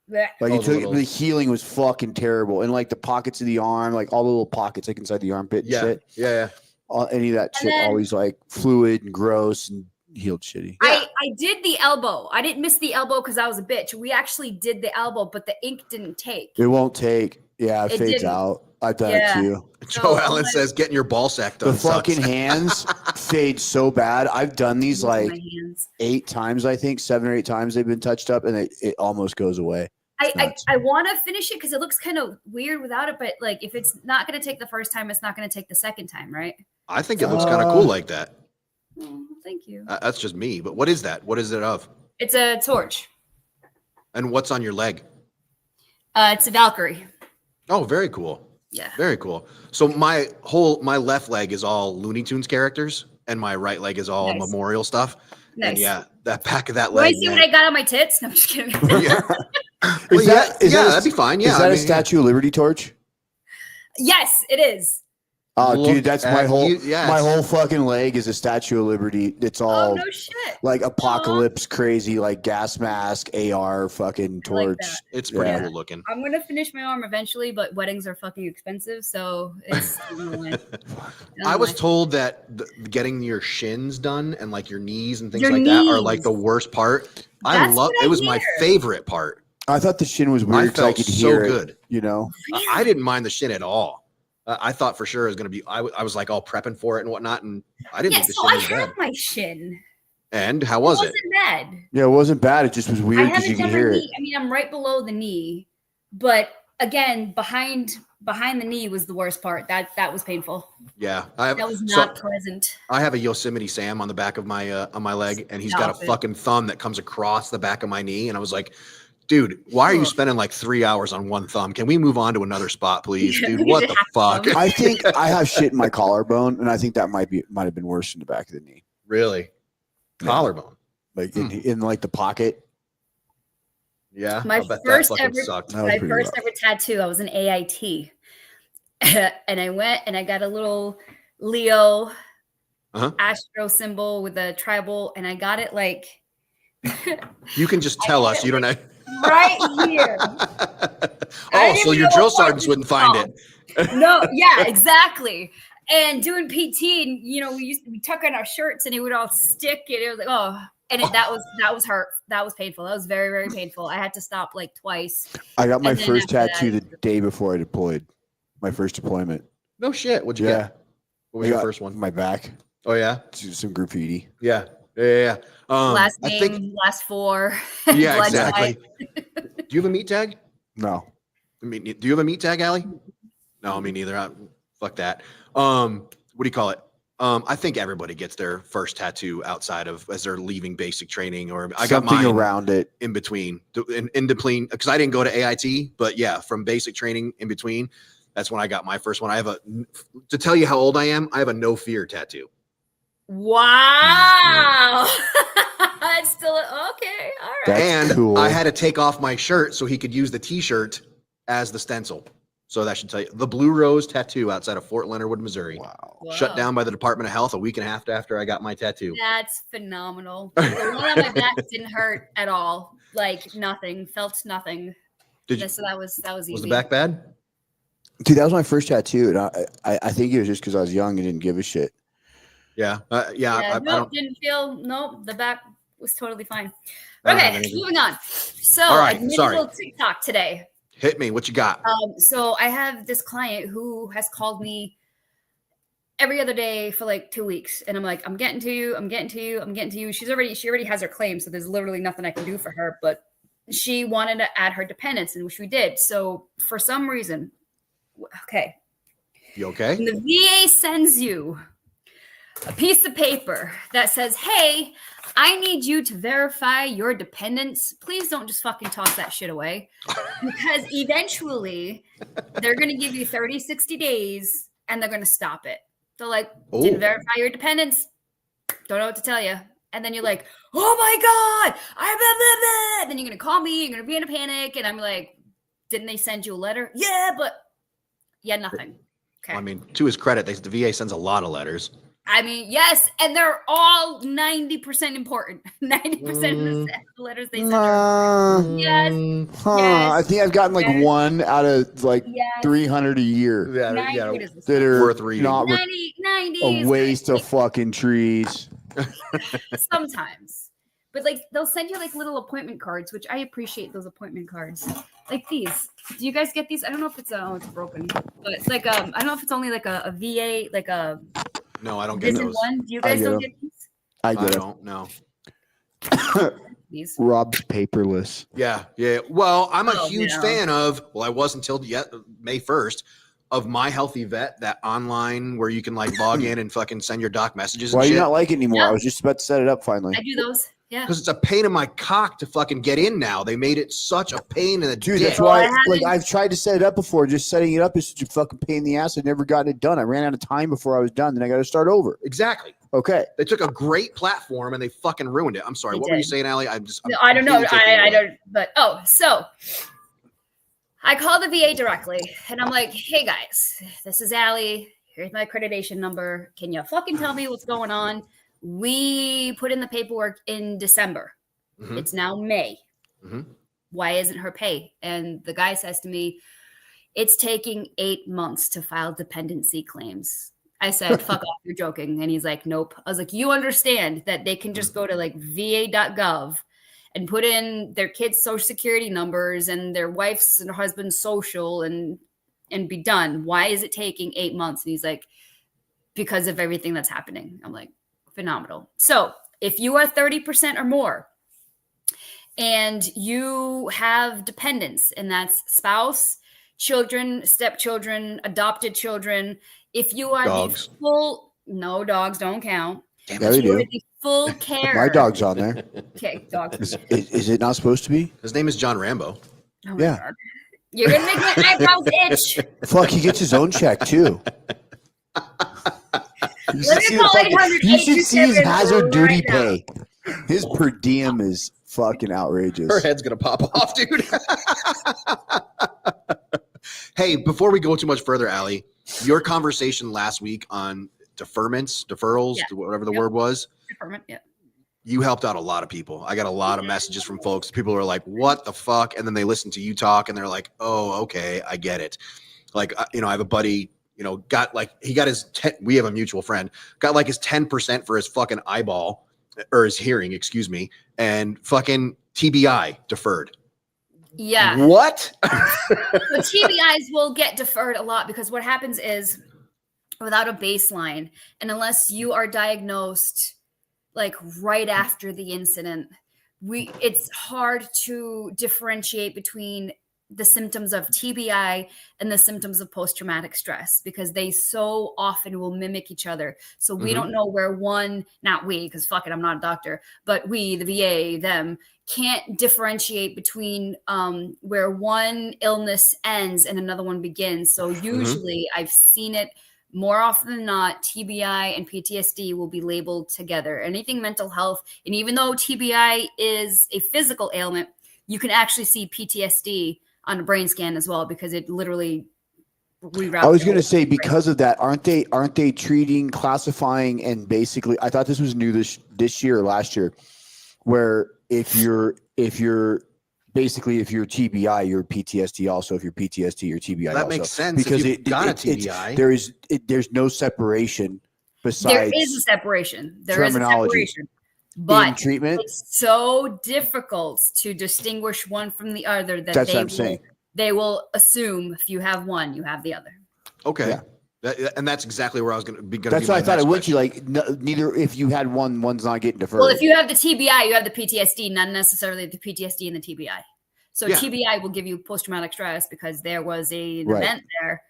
Like the healing was fucking terrible, and like the pockets of the arm, like all the little pockets like inside the armpit and shit. Yeah. Any of that shit always like fluid and gross and healed shitty. I did the elbow. I didn't miss the elbow because I was a bitch. We actually did the elbow, but the ink didn't take. It won't take. Yeah, it fades out. I've done it too. Joe Allen says getting your ball sack done. The fucking hands fade so bad. I've done these like 8 times, I think 7 or 8 times they've been touched up, and it almost goes away. I want to finish it because it looks kind of weird without it, but like if it's not going to take the first time, it's not going to take the second time, right? I think it looks kind of cool like that. thank you. That's just me. But what is that? What is it of? It's a torch. And what's on your leg? It's a Valkyrie. Oh, very cool. Yeah. Very cool. So my left leg is all Looney Tunes characters, and my right leg is all Nice. Memorial stuff. Nice. And yeah, that back of that Want leg. to see what I got on my tits? No, I'm just kidding. Yeah. Is that that'd be fine. Yeah. Is that a Statue of Liberty torch? Yes, it is. Oh, Look dude, that's my at whole you- yeah, my it's- whole fucking leg is a Statue of Liberty. It's Oh all no shit. like apocalypse crazy, like gas mask, AR, fucking I like torch. that. It's pretty Yeah. cool looking. I'm gonna finish my arm eventually, but weddings are fucking expensive, so it's. I was told that getting your shins done and like your knees and things Your like that are like knees. the worst part. I That's love what I it. Was my hear. favorite part. I thought the shin was weird because I felt could so hear good. it. You know, I didn't mind the shin at all. I thought for sure it was going to be. I was like all prepping for it and whatnot, and I didn't Yeah, think the so shin I was had bad. my shin. And how was it? Wasn't bad. yeah, it wasn't bad. It just was I weird because you haven't could done my hear it. knee. I mean, I'm right below the knee, but again, behind the knee was the worst part. That was painful. Yeah, That was not pleasant. I have a Yosemite Sam on the back of my on my leg, and he's got a Stop it. fucking thumb that comes across the back of my knee, and I was like, dude, why are you Ugh. spending like 3 hours on one thumb? Can we move on to another spot, please, Yeah, dude? we What did the half fuck? thumb. I think I have shit in my collarbone, and I think that might have been worse in the back of the knee, Really? Collarbone? like in like the pocket. Yeah. My I'll bet first that fucking ever- sucked. That was My pretty first rough. ever tattoo, I was an AIT. And I went and I got a little Leo Uh-huh. astro symbol with a tribal, and I got it like You can just tell us. You don't know. right here. Oh, didn't so your know drill what sergeants was wouldn't find it. No, yeah, exactly. And doing PT, and we tuck in our shirts, and it would all stick, and it was like, oh, and that was hurt. That was painful. That was very, very painful. I had to stop like twice. I got my And then first after tattoo that- the day before I deployed. My first deployment. No shit. What'd you Yeah. get? What was I your got first one? My back. Oh yeah. Some graffiti. Yeah. Yeah. Last I name, think. last four. Yeah, blood exactly. type. Do you have a meat tag? No. I mean, do you have a meat tag, Allie? No, me neither. Fuck that. What do you call it? I think everybody gets their first tattoo outside of as they're leaving basic training, or I got Something mine around it. in between, because I didn't go to AIT, but yeah, from basic training in between, that's when I got my first one. To tell you how old I am, I have a no fear tattoo. Wow. It's still okay. All right. That's and cool. I had to take off my shirt so he could use the t-shirt as the stencil. So that should tell you. The Blue Rose tattoo outside of Fort Leonard Wood, Missouri. Wow. Shut Whoa. down by the Department of Health a week and a half after I got my tattoo. That's phenomenal. The one on my back didn't hurt at all. Like nothing. Felt nothing. Did you, So that was easy. was the back bad? Dude, that was my first tattoo. And I think it was just because I was young and didn't give a shit. Yeah. I Nope, don't. didn't feel. Nope, the back was totally fine. I don't have Okay, anything. moving on. So All right, I did sorry. a little TikTok today. Hit me. What you got? So I have this client who has called me every other day for like 2 weeks, and I'm like, I'm getting to you. I'm getting to you. I'm getting to you. She already has her claim, so there's literally nothing I can do for her. But she wanted to add her dependents, and which we did. So for some reason, okay, You okay? when the VA sends you a piece of paper that says, hey, I need you to verify your dependents. Please don't just fucking toss that shit away, because eventually they're going to give you 30, 60 days and they're going to stop it. They're like, didn't verify your dependents. Don't know what to tell you. And then you're like, oh my God, I blah, blah, blah. Then you're going to call me. You're going to be in a panic. And I'm like, didn't they send you a letter? Yeah, but nothing. Okay. Well, I mean, to his credit, the VA sends a lot of letters. I mean, yes, and they're all 90% important. 90% of the letters they send are Yes. Yes. I think I've gotten like Yes. one out of like yes. 300 a year What is this? that are Worth reading. not 90 a is waste good. of fucking trees. Sometimes. But like they'll send you like little appointment cards, which I appreciate those appointment cards. Like these. Do you guys get these? I don't know if it's it's broken. But it's like I don't know if it's only like a VA, like a No, I don't get vision those. one. Do you I guys get don't them. get these? I I get it. don't know. These. Rob's paperless. Yeah. Well, I'm a Oh, huge no. fan of. Well, I was until May 1st of My Healthy Vet, that online where you can like log in and fucking send your doc messages. Why and do you shit? not like it anymore? Yeah. I was just about to set it up finally. I do those. Yeah. Because it's a pain in my cock to fucking get in now. They made it such a pain in the Dude, dick. that's why like haven't- I've tried to set it up before. Just setting it up is such a fucking pain in the ass. I've never gotten it done. I ran out of time before I was done. Then I got to start over. Exactly. Okay. They took a great platform and they fucking ruined it. I'm sorry. They What were you did. saying, Allie? No, I don't know. completely taking I it away. don't. But so I called the VA directly, and I'm like, "Hey guys, this is Allie. Here's my accreditation number. Can you fucking tell me what's going on?" We put in the paperwork in December. Mhm. It's now May. Mhm. Why isn't her pay? And the guy says to me, "It's taking 8 months to file dependency claims." I said, "Fuck off, you're joking." And he's like, "Nope." I was like, "You understand that they can just go to like va.gov and put in their kids' social security numbers and their wife's and husband's social and be done. Why is it taking 8 months?" And he's like, "Because of everything that's happening." I'm like, phenomenal. So if you are 30% or more and you have dependents, and that's spouse, children, stepchildren, adopted children, if you are Dogs. the full, no, dogs don't count. Yeah, If they you are do. the full care. My dog's on there. Okay, dogs. Is it not supposed to be? His name is John Rambo. Oh my Yeah. God. You're going to make my eyebrows itch. Fuck, he gets his own check too. You Let me should see call the fucking- 800 you should see his 827 hazard duty right now. pay. His per diem is fucking outrageous. Her head's gonna pop off, dude. Hey, before we go too much further, Allie, your conversation last week on deferrals, Yeah. whatever the Yep. word was, Deferment, yeah. you helped out a lot of people. I got a lot of messages from folks. People are like, "What the fuck?" And then they listen to you talk, and they're like, "Oh, okay, I get it." Like, I have a buddy, got like he got his. We have a mutual friend, got like his 10% for his fucking eyeball or his hearing, excuse me, and fucking TBI deferred. Yeah. What? So TBIs will get deferred a lot because what happens is without a baseline, and unless you are diagnosed like right after the incident, it's hard to differentiate between the symptoms of TBI and the symptoms of post-traumatic stress because they so often will mimic each other. So we don't know where not we, because fuck it, I'm not a doctor, but we, the VA, them, can't differentiate between where one illness ends and another one begins. So usually I've seen it more often than not, TBI and PTSD will be labeled together. Anything mental health, and even though TBI is a physical ailment, you can actually see PTSD on a brain scan as well because it literally reroutes. I was going to say because of that, aren't they treating, classifying, and basically, I thought this was new this year or last year, where if you're TBI, you're PTSD also. If you're PTSD, you're TBI That also. makes sense because if you've got a TBI. There's no separation besides there is a separation. There is a terminology. separation. in But treatment. it's so difficult to distinguish one from the other that That's what I'm saying. they will assume if you have one, you have the other. Okay. Yeah. And that's exactly where I was going to be. That's why I thought it went to like neither. If you had one's not getting deferred. Well, if you have the TBI, you have the PTSD, not necessarily the PTSD and the TBI. So Yeah. TBI will give you post-traumatic stress because there was an Right. event there,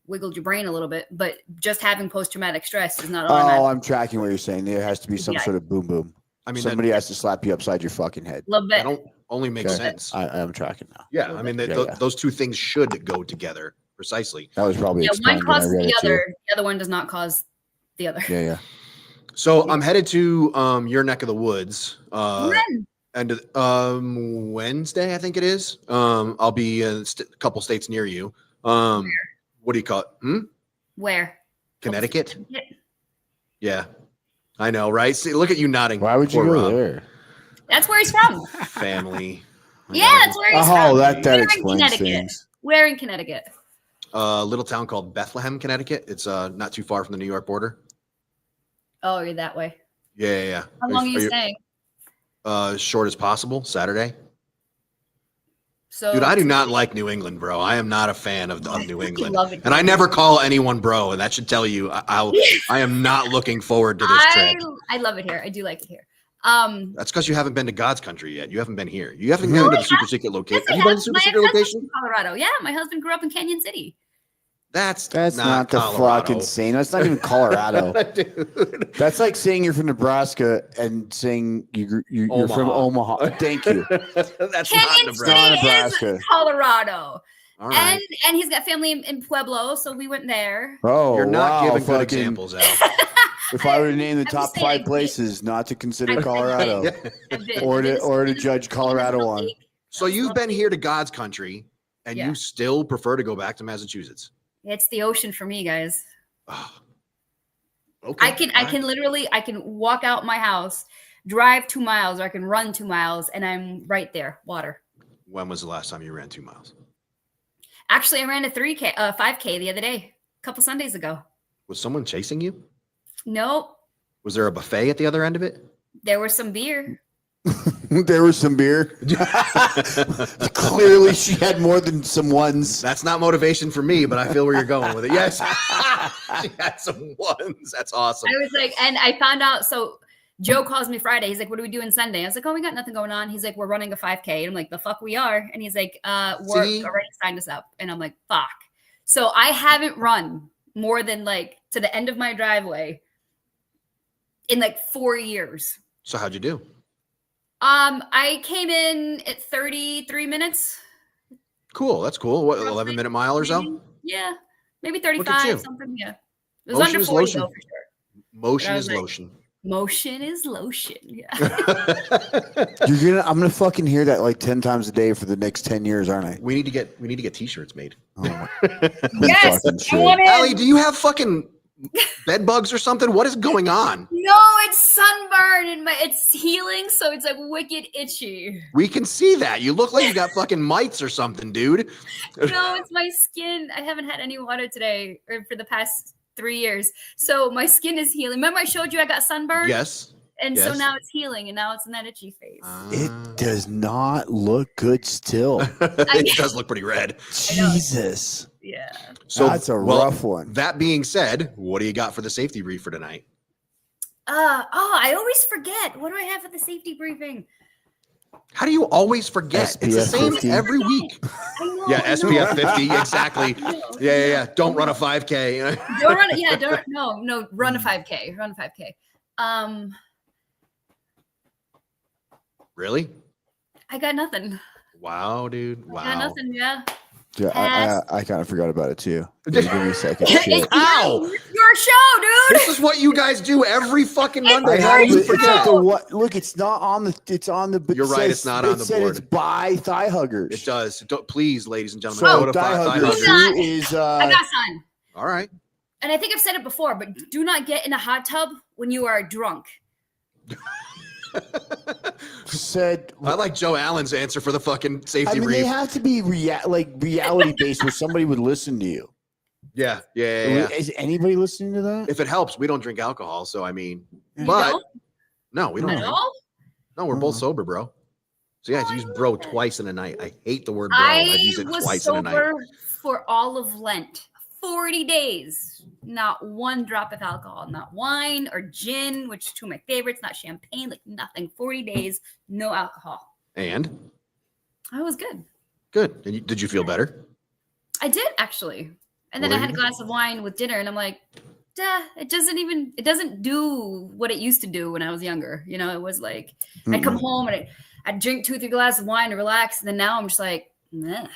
wiggled your brain a little bit, but just having post-traumatic stress is not automatic. Oh, I'm tracking what you're saying. There has to be some Yeah. sort of boom boom. I mean, Somebody has to slap you upside your fucking head. A little that bit. don't only make Okay. sense. I'm tracking now. Yeah. I mean, Yeah. those two things should go together precisely. That was probably Yeah, one explained when I causes read the it too. other. The other one does not cause the other. Yeah, yeah. So I'm headed to your neck of the woods. When? And Wednesday, I think it is. I'll be in a couple states near you. What do you call it? Where? Connecticut? Yeah. I know, right? See, look at you nodding. Why would you Poor go Rob. there? That's where he's from. Family. I Yeah, know. that's where he's Oh, from. that We're in explains Connecticut. things. Where in Connecticut? A little town called Bethlehem, Connecticut. It's not too far from the New York border. Oh, you're that way. Yeah. How long are you staying? Short as possible. Saturday. So, Dude, I do not like New England, bro. I am not a fan of New England. love it. And I never call anyone bro, and that should tell you I am not looking forward to this trip. I love it here. I do like it here. That's because you haven't been to God's country yet. You haven't been here. You haven't been to the super secret location. Yes, Have you been to the super my secret husband's location? from Colorado. Yeah, my husband grew up in Canyon City. That's not the Colorado. fucking same. That's not even Colorado. Dude. That's like saying you're from Nebraska and saying you're from Omaha. Thank you. That's not Canyon Nebraska. City Nebraska. is Colorado. All right. And he's got family in Pueblo, so we went there. Oh, You're not wow, giving good fucking- examples, Al. If I were to name the I'm top just saying, 5 I places not to consider I- Colorado, I've been- or I've been to to judge Colorado on. So you've been here to God's country, and Yeah. you still prefer to go back to Massachusetts. It's the ocean for me, guys. Oh. Okay. I can literally walk out my house, drive 2 miles, or I can run 2 miles, and I'm right there. Water. When was the last time you ran 2 miles? Actually, I ran a 5K the other day, a couple Sundays ago. Was someone chasing you? Nope. Was there a buffet at the other end of it? There was some beer. There was some beer. Clearly, she had more than some ones. That's not motivation for me, but I feel where you're going with it. Yes. She had some ones. That's awesome. I was like, and I found out. So Joe calls me Friday. He's like, "What are we doing Sunday?" I was like, "Oh, we got nothing going on." He's like, "We're running a 5K." And I'm like, "The fuck we are." And he's like, "Work See? already signed us up." And I'm like, "Fuck." So I haven't run more than like to the end of my driveway in like 4 years. So how'd you do? I came in at 33 minutes. Cool. That's cool. What, Roughly, 11-minute mile or so? maybe. Yeah, maybe Look at you. 35 something. Yeah, it was Motion under is 40 lotion. though for sure. Motion I is was like- lotion. Motion is lotion. Yeah. I'm gonna fucking hear that like 10 times a day for the next 10 years, aren't I? we need to get t-shirts made. Oh my Yes, fucking I shit. want it. Allie, do you have fucking bed bugs or something? What is going on? No, it's sunburn and it's healing, so it's like wicked itchy. We can see that. You look like you got fucking mites or something, dude. No, it's my skin. I haven't had any water today or for the past 3 years, so my skin is healing. Remember, I showed you I got sunburned. Yes. and so yes. now it's healing, and now it's in that itchy phase. It does not look good still. It does look pretty red. Jesus. Yeah. So That's a rough one. That being said, what do you got for the safety brief for tonight? I always forget. What do I have for the safety briefing? How do you always forget? It's the SPF same 50. every week. I know. Yeah, I know. SPF 50, exactly. I know. Yeah. Don't run a 5K. Don't run it. Yeah, no, run a 5K. Run a 5K. Really? I got nothing. Wow, dude. Wow. I got nothing, yeah. Yeah, I kind of forgot about it too. Give me a second. It's Shit. Ow! your show, dude. This is what you guys do every fucking It's Monday. I How do have you it. It's at forget? the what? Look, it's not on the. It's on the. You're right, it's not on the said board. It's by Thigh Huggers. It does. Please, ladies and gentlemen, So go to Thigh Thigh Huggers Huggers. Huggers. is I got sun. All right. And I think I've said it before, but do not get in a hot tub when you are drunk. said. I like Joe Allen's answer for the fucking safety I mean, brief. they have to be reality based, where somebody would listen to you. Yeah. Is anybody listening to that? If it helps, we don't drink alcohol, so I mean, You but don't? no, we don't. At all? No, we're both sober, bro. So yeah, I use bro twice in a night. I hate the word bro. I've I used it was twice in a night. sober for all of Lent. 40 days. Not one drop of alcohol. Not wine or gin, which are two of my favorites. Not champagne, like nothing. 40 days, no alcohol. And I was good. good. And did you feel better? I did, actually. And then I had a glass of wine with dinner, and I'm like, it doesn't do what it used to do when I was younger. You know, it was like, I'd come home and I'd drink 2 or 3 glasses of wine to relax. And then now I'm just like, meh.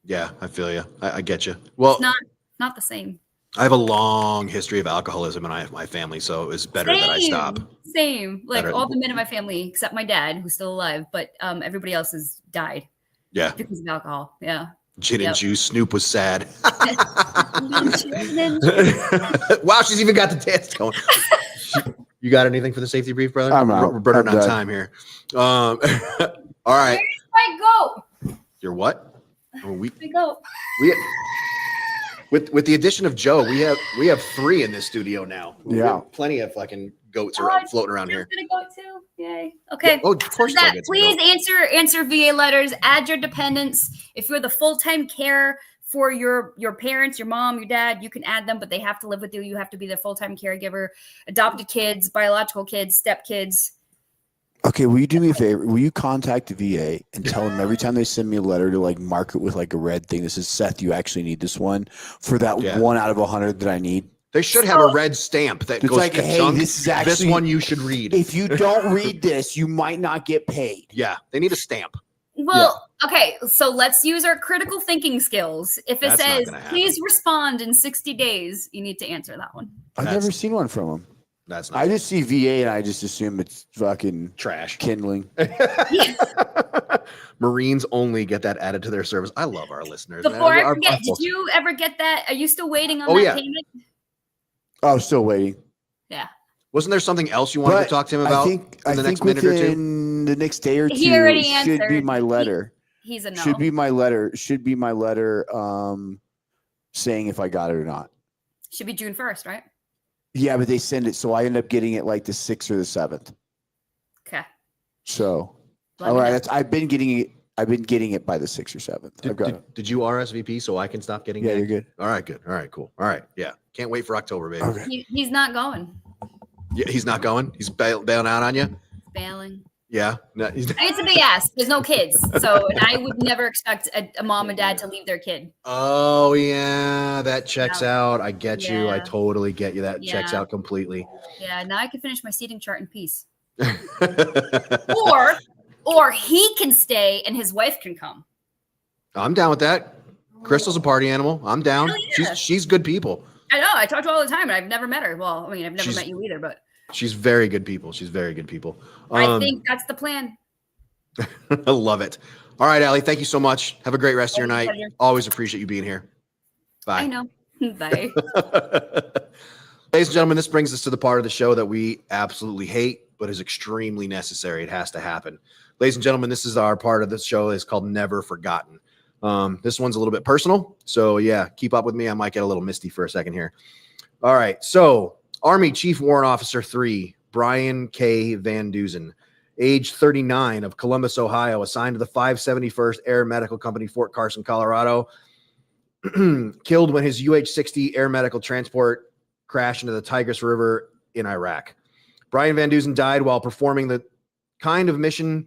Yeah, I feel you. I get you. Well, It's not the same. I have a long history of alcoholism and I have my family, so it was better that I stop. Same. Like Better. all the men in my family, except my dad, who's still alive, but everybody else has died Yeah. because of alcohol. Yeah. Gin and Yep. juice. Snoop was sad. Then- Wow, she's even got the dance going. You got anything for the safety brief, brother? I'm out. We're burning I'm on done. time here. All right. I go. You're what? Oh, I go. With the addition of Joe, we have 3 in this studio now. We Yeah. have plenty of fucking goats Oh, around, floating around here. Gonna go too. Yay. Okay. Oh, of course. Joe That, gets to please go. answer VA letters. Add your dependents. If you're the full-time care for your parents, your mom, your dad, you can add them, but they have to live with you. You have to be their full-time caregiver. Adopted kids, biological kids, step kids. Okay, will you do me a favor? Will you contact the VA and tell them every time they send me a letter to like mark it with like a red thing that says, Seth, you actually need this one for that 1 out of 100 that I need? They should have a red stamp that It's goes like, hey, ka-chunk. this is actually this one you should read. If you don't read this, you might not get paid. Yeah, they need a stamp. Well, okay, so let's use our critical thinking skills. If it That's not says, gonna happen. please respond in 60 days, you need to answer that one. I've never seen one from them. That's not I just see VA and I just assume it's fucking trash. kindling. Marines only get that added to their service. I love our listeners. Before man. I forget, did you ever get that? Are you still waiting on Oh, that yeah. payment? Oh, still waiting. Yeah. Wasn't there something else you wanted to talk to him about I think in the next minute or two? within the next day or two He already should be answered. my letter. He's a no. Should be my letter saying if I got it or not. Should be June 1st, right? Yeah, but they send it, so I end up getting it like the 6th or the 7th. Okay. So, Let all me right, know. I've been getting it by the 6th or 7th. I've got it. Did you RSVP so I can stop getting Yeah, it? you're good. All right, good. All right, cool. All right, yeah. Can't wait for October, baby. Okay. He's not going. Yeah, he's not going. He's bailing out on you. Bailing. Yeah. No, he's, It's a big ass. There's no kids. So, and I would never expect a mom and dad to leave their kid. oh yeah, that checks Yeah. out. I get you. I Yeah. totally get you. That checks Yeah. out completely. Yeah, now I can finish my seating chart in peace. Or he can stay and his wife can come. I'm down with that. Crystal's a party animal. I'm down. Hell yeah. She's good people. I know. I talk to her all the time, and I've never met her. Well, I mean, I've never She's- met you either, but She's very good people. She's very good people. I think that's the plan. I love it. All right, Allie. Thank you so much. Have a great rest of your night. Pleasure. Always appreciate you being here. Bye. I know. Bye. Ladies and gentlemen, this brings us to the part of the show that we absolutely hate, but is extremely necessary. It has to happen. Ladies and gentlemen, this is our part of the show. It's called Never Forgotten. This one's a little bit personal. So yeah, keep up with me. I might get a little misty for a second here. All right. So Army Chief Warrant Officer 3, Brian K. Van Dusen, age 39, of Columbus, Ohio, assigned to the 571st Air Medical Company, Fort Carson, Colorado, killed when his UH-60 air medical transport crashed into the Tigris River in Iraq. Brian Van Dusen died while performing the kind of mission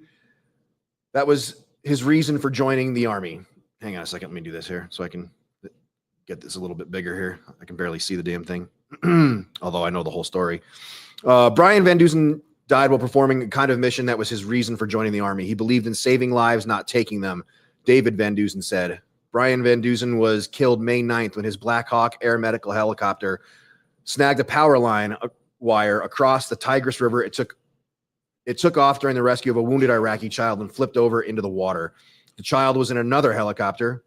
that was his reason for joining the Army. Hang on a second. Let me do this here so I can get this a little bit bigger here. I can barely see the damn thing, although I know the whole story. Brian Van Dusen died while performing a kind of mission that was his reason for joining the Army. He believed in saving lives, not taking them, David Van Dusen said. Brian Van Dusen was killed May 9th when his Black Hawk air medical helicopter snagged a power line wire across the Tigris River. It took off during the rescue of a wounded Iraqi child and flipped over into the water. The child was in another helicopter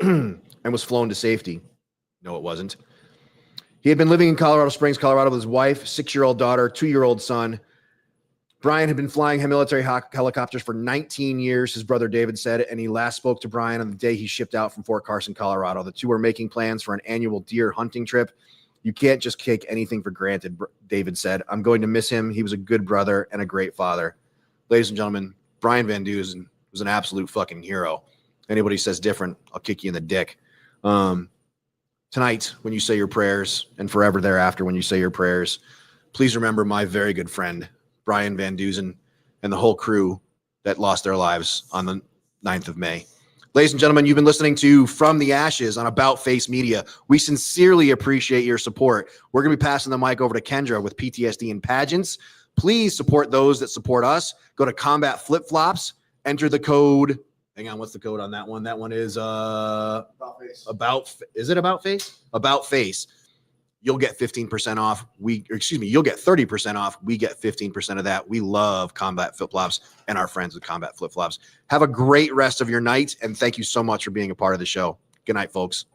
and was flown to safety. No, it wasn't. He had been living in Colorado Springs, Colorado with his wife, 6-year-old daughter, 2-year-old son. Brian had been flying military helicopters for 19 years, his brother David said, and he last spoke to Brian on the day he shipped out from Fort Carson, Colorado. The two were making plans for an annual deer hunting trip. You can't just take anything for granted, David said. I'm going to miss him. He was a good brother and a great father. Ladies and gentlemen, Brian Van Dusen was an absolute fucking hero. Anybody says different, I'll kick you in the dick. Tonight, when you say your prayers, and forever thereafter when you say your prayers, please remember my very good friend, Brian Van Dusen, and the whole crew that lost their lives on the 9th of May. Ladies and gentlemen, you've been listening to From the Ashes on About Face Media. We sincerely appreciate your support. We're going to be passing the mic over to Kendra with PTSD and Pageants. Please support those that support us. Go to Combat Flip Flops, enter the code. Hang on, what's the code on that one? That one is About Face? About Face. You'll get 15% off. You'll get 30% off. We get 15% of that. We love Combat Flip Flops and our friends with Combat Flip Flops. Have a great rest of your night, and thank you so much for being a part of the show. Good night, folks.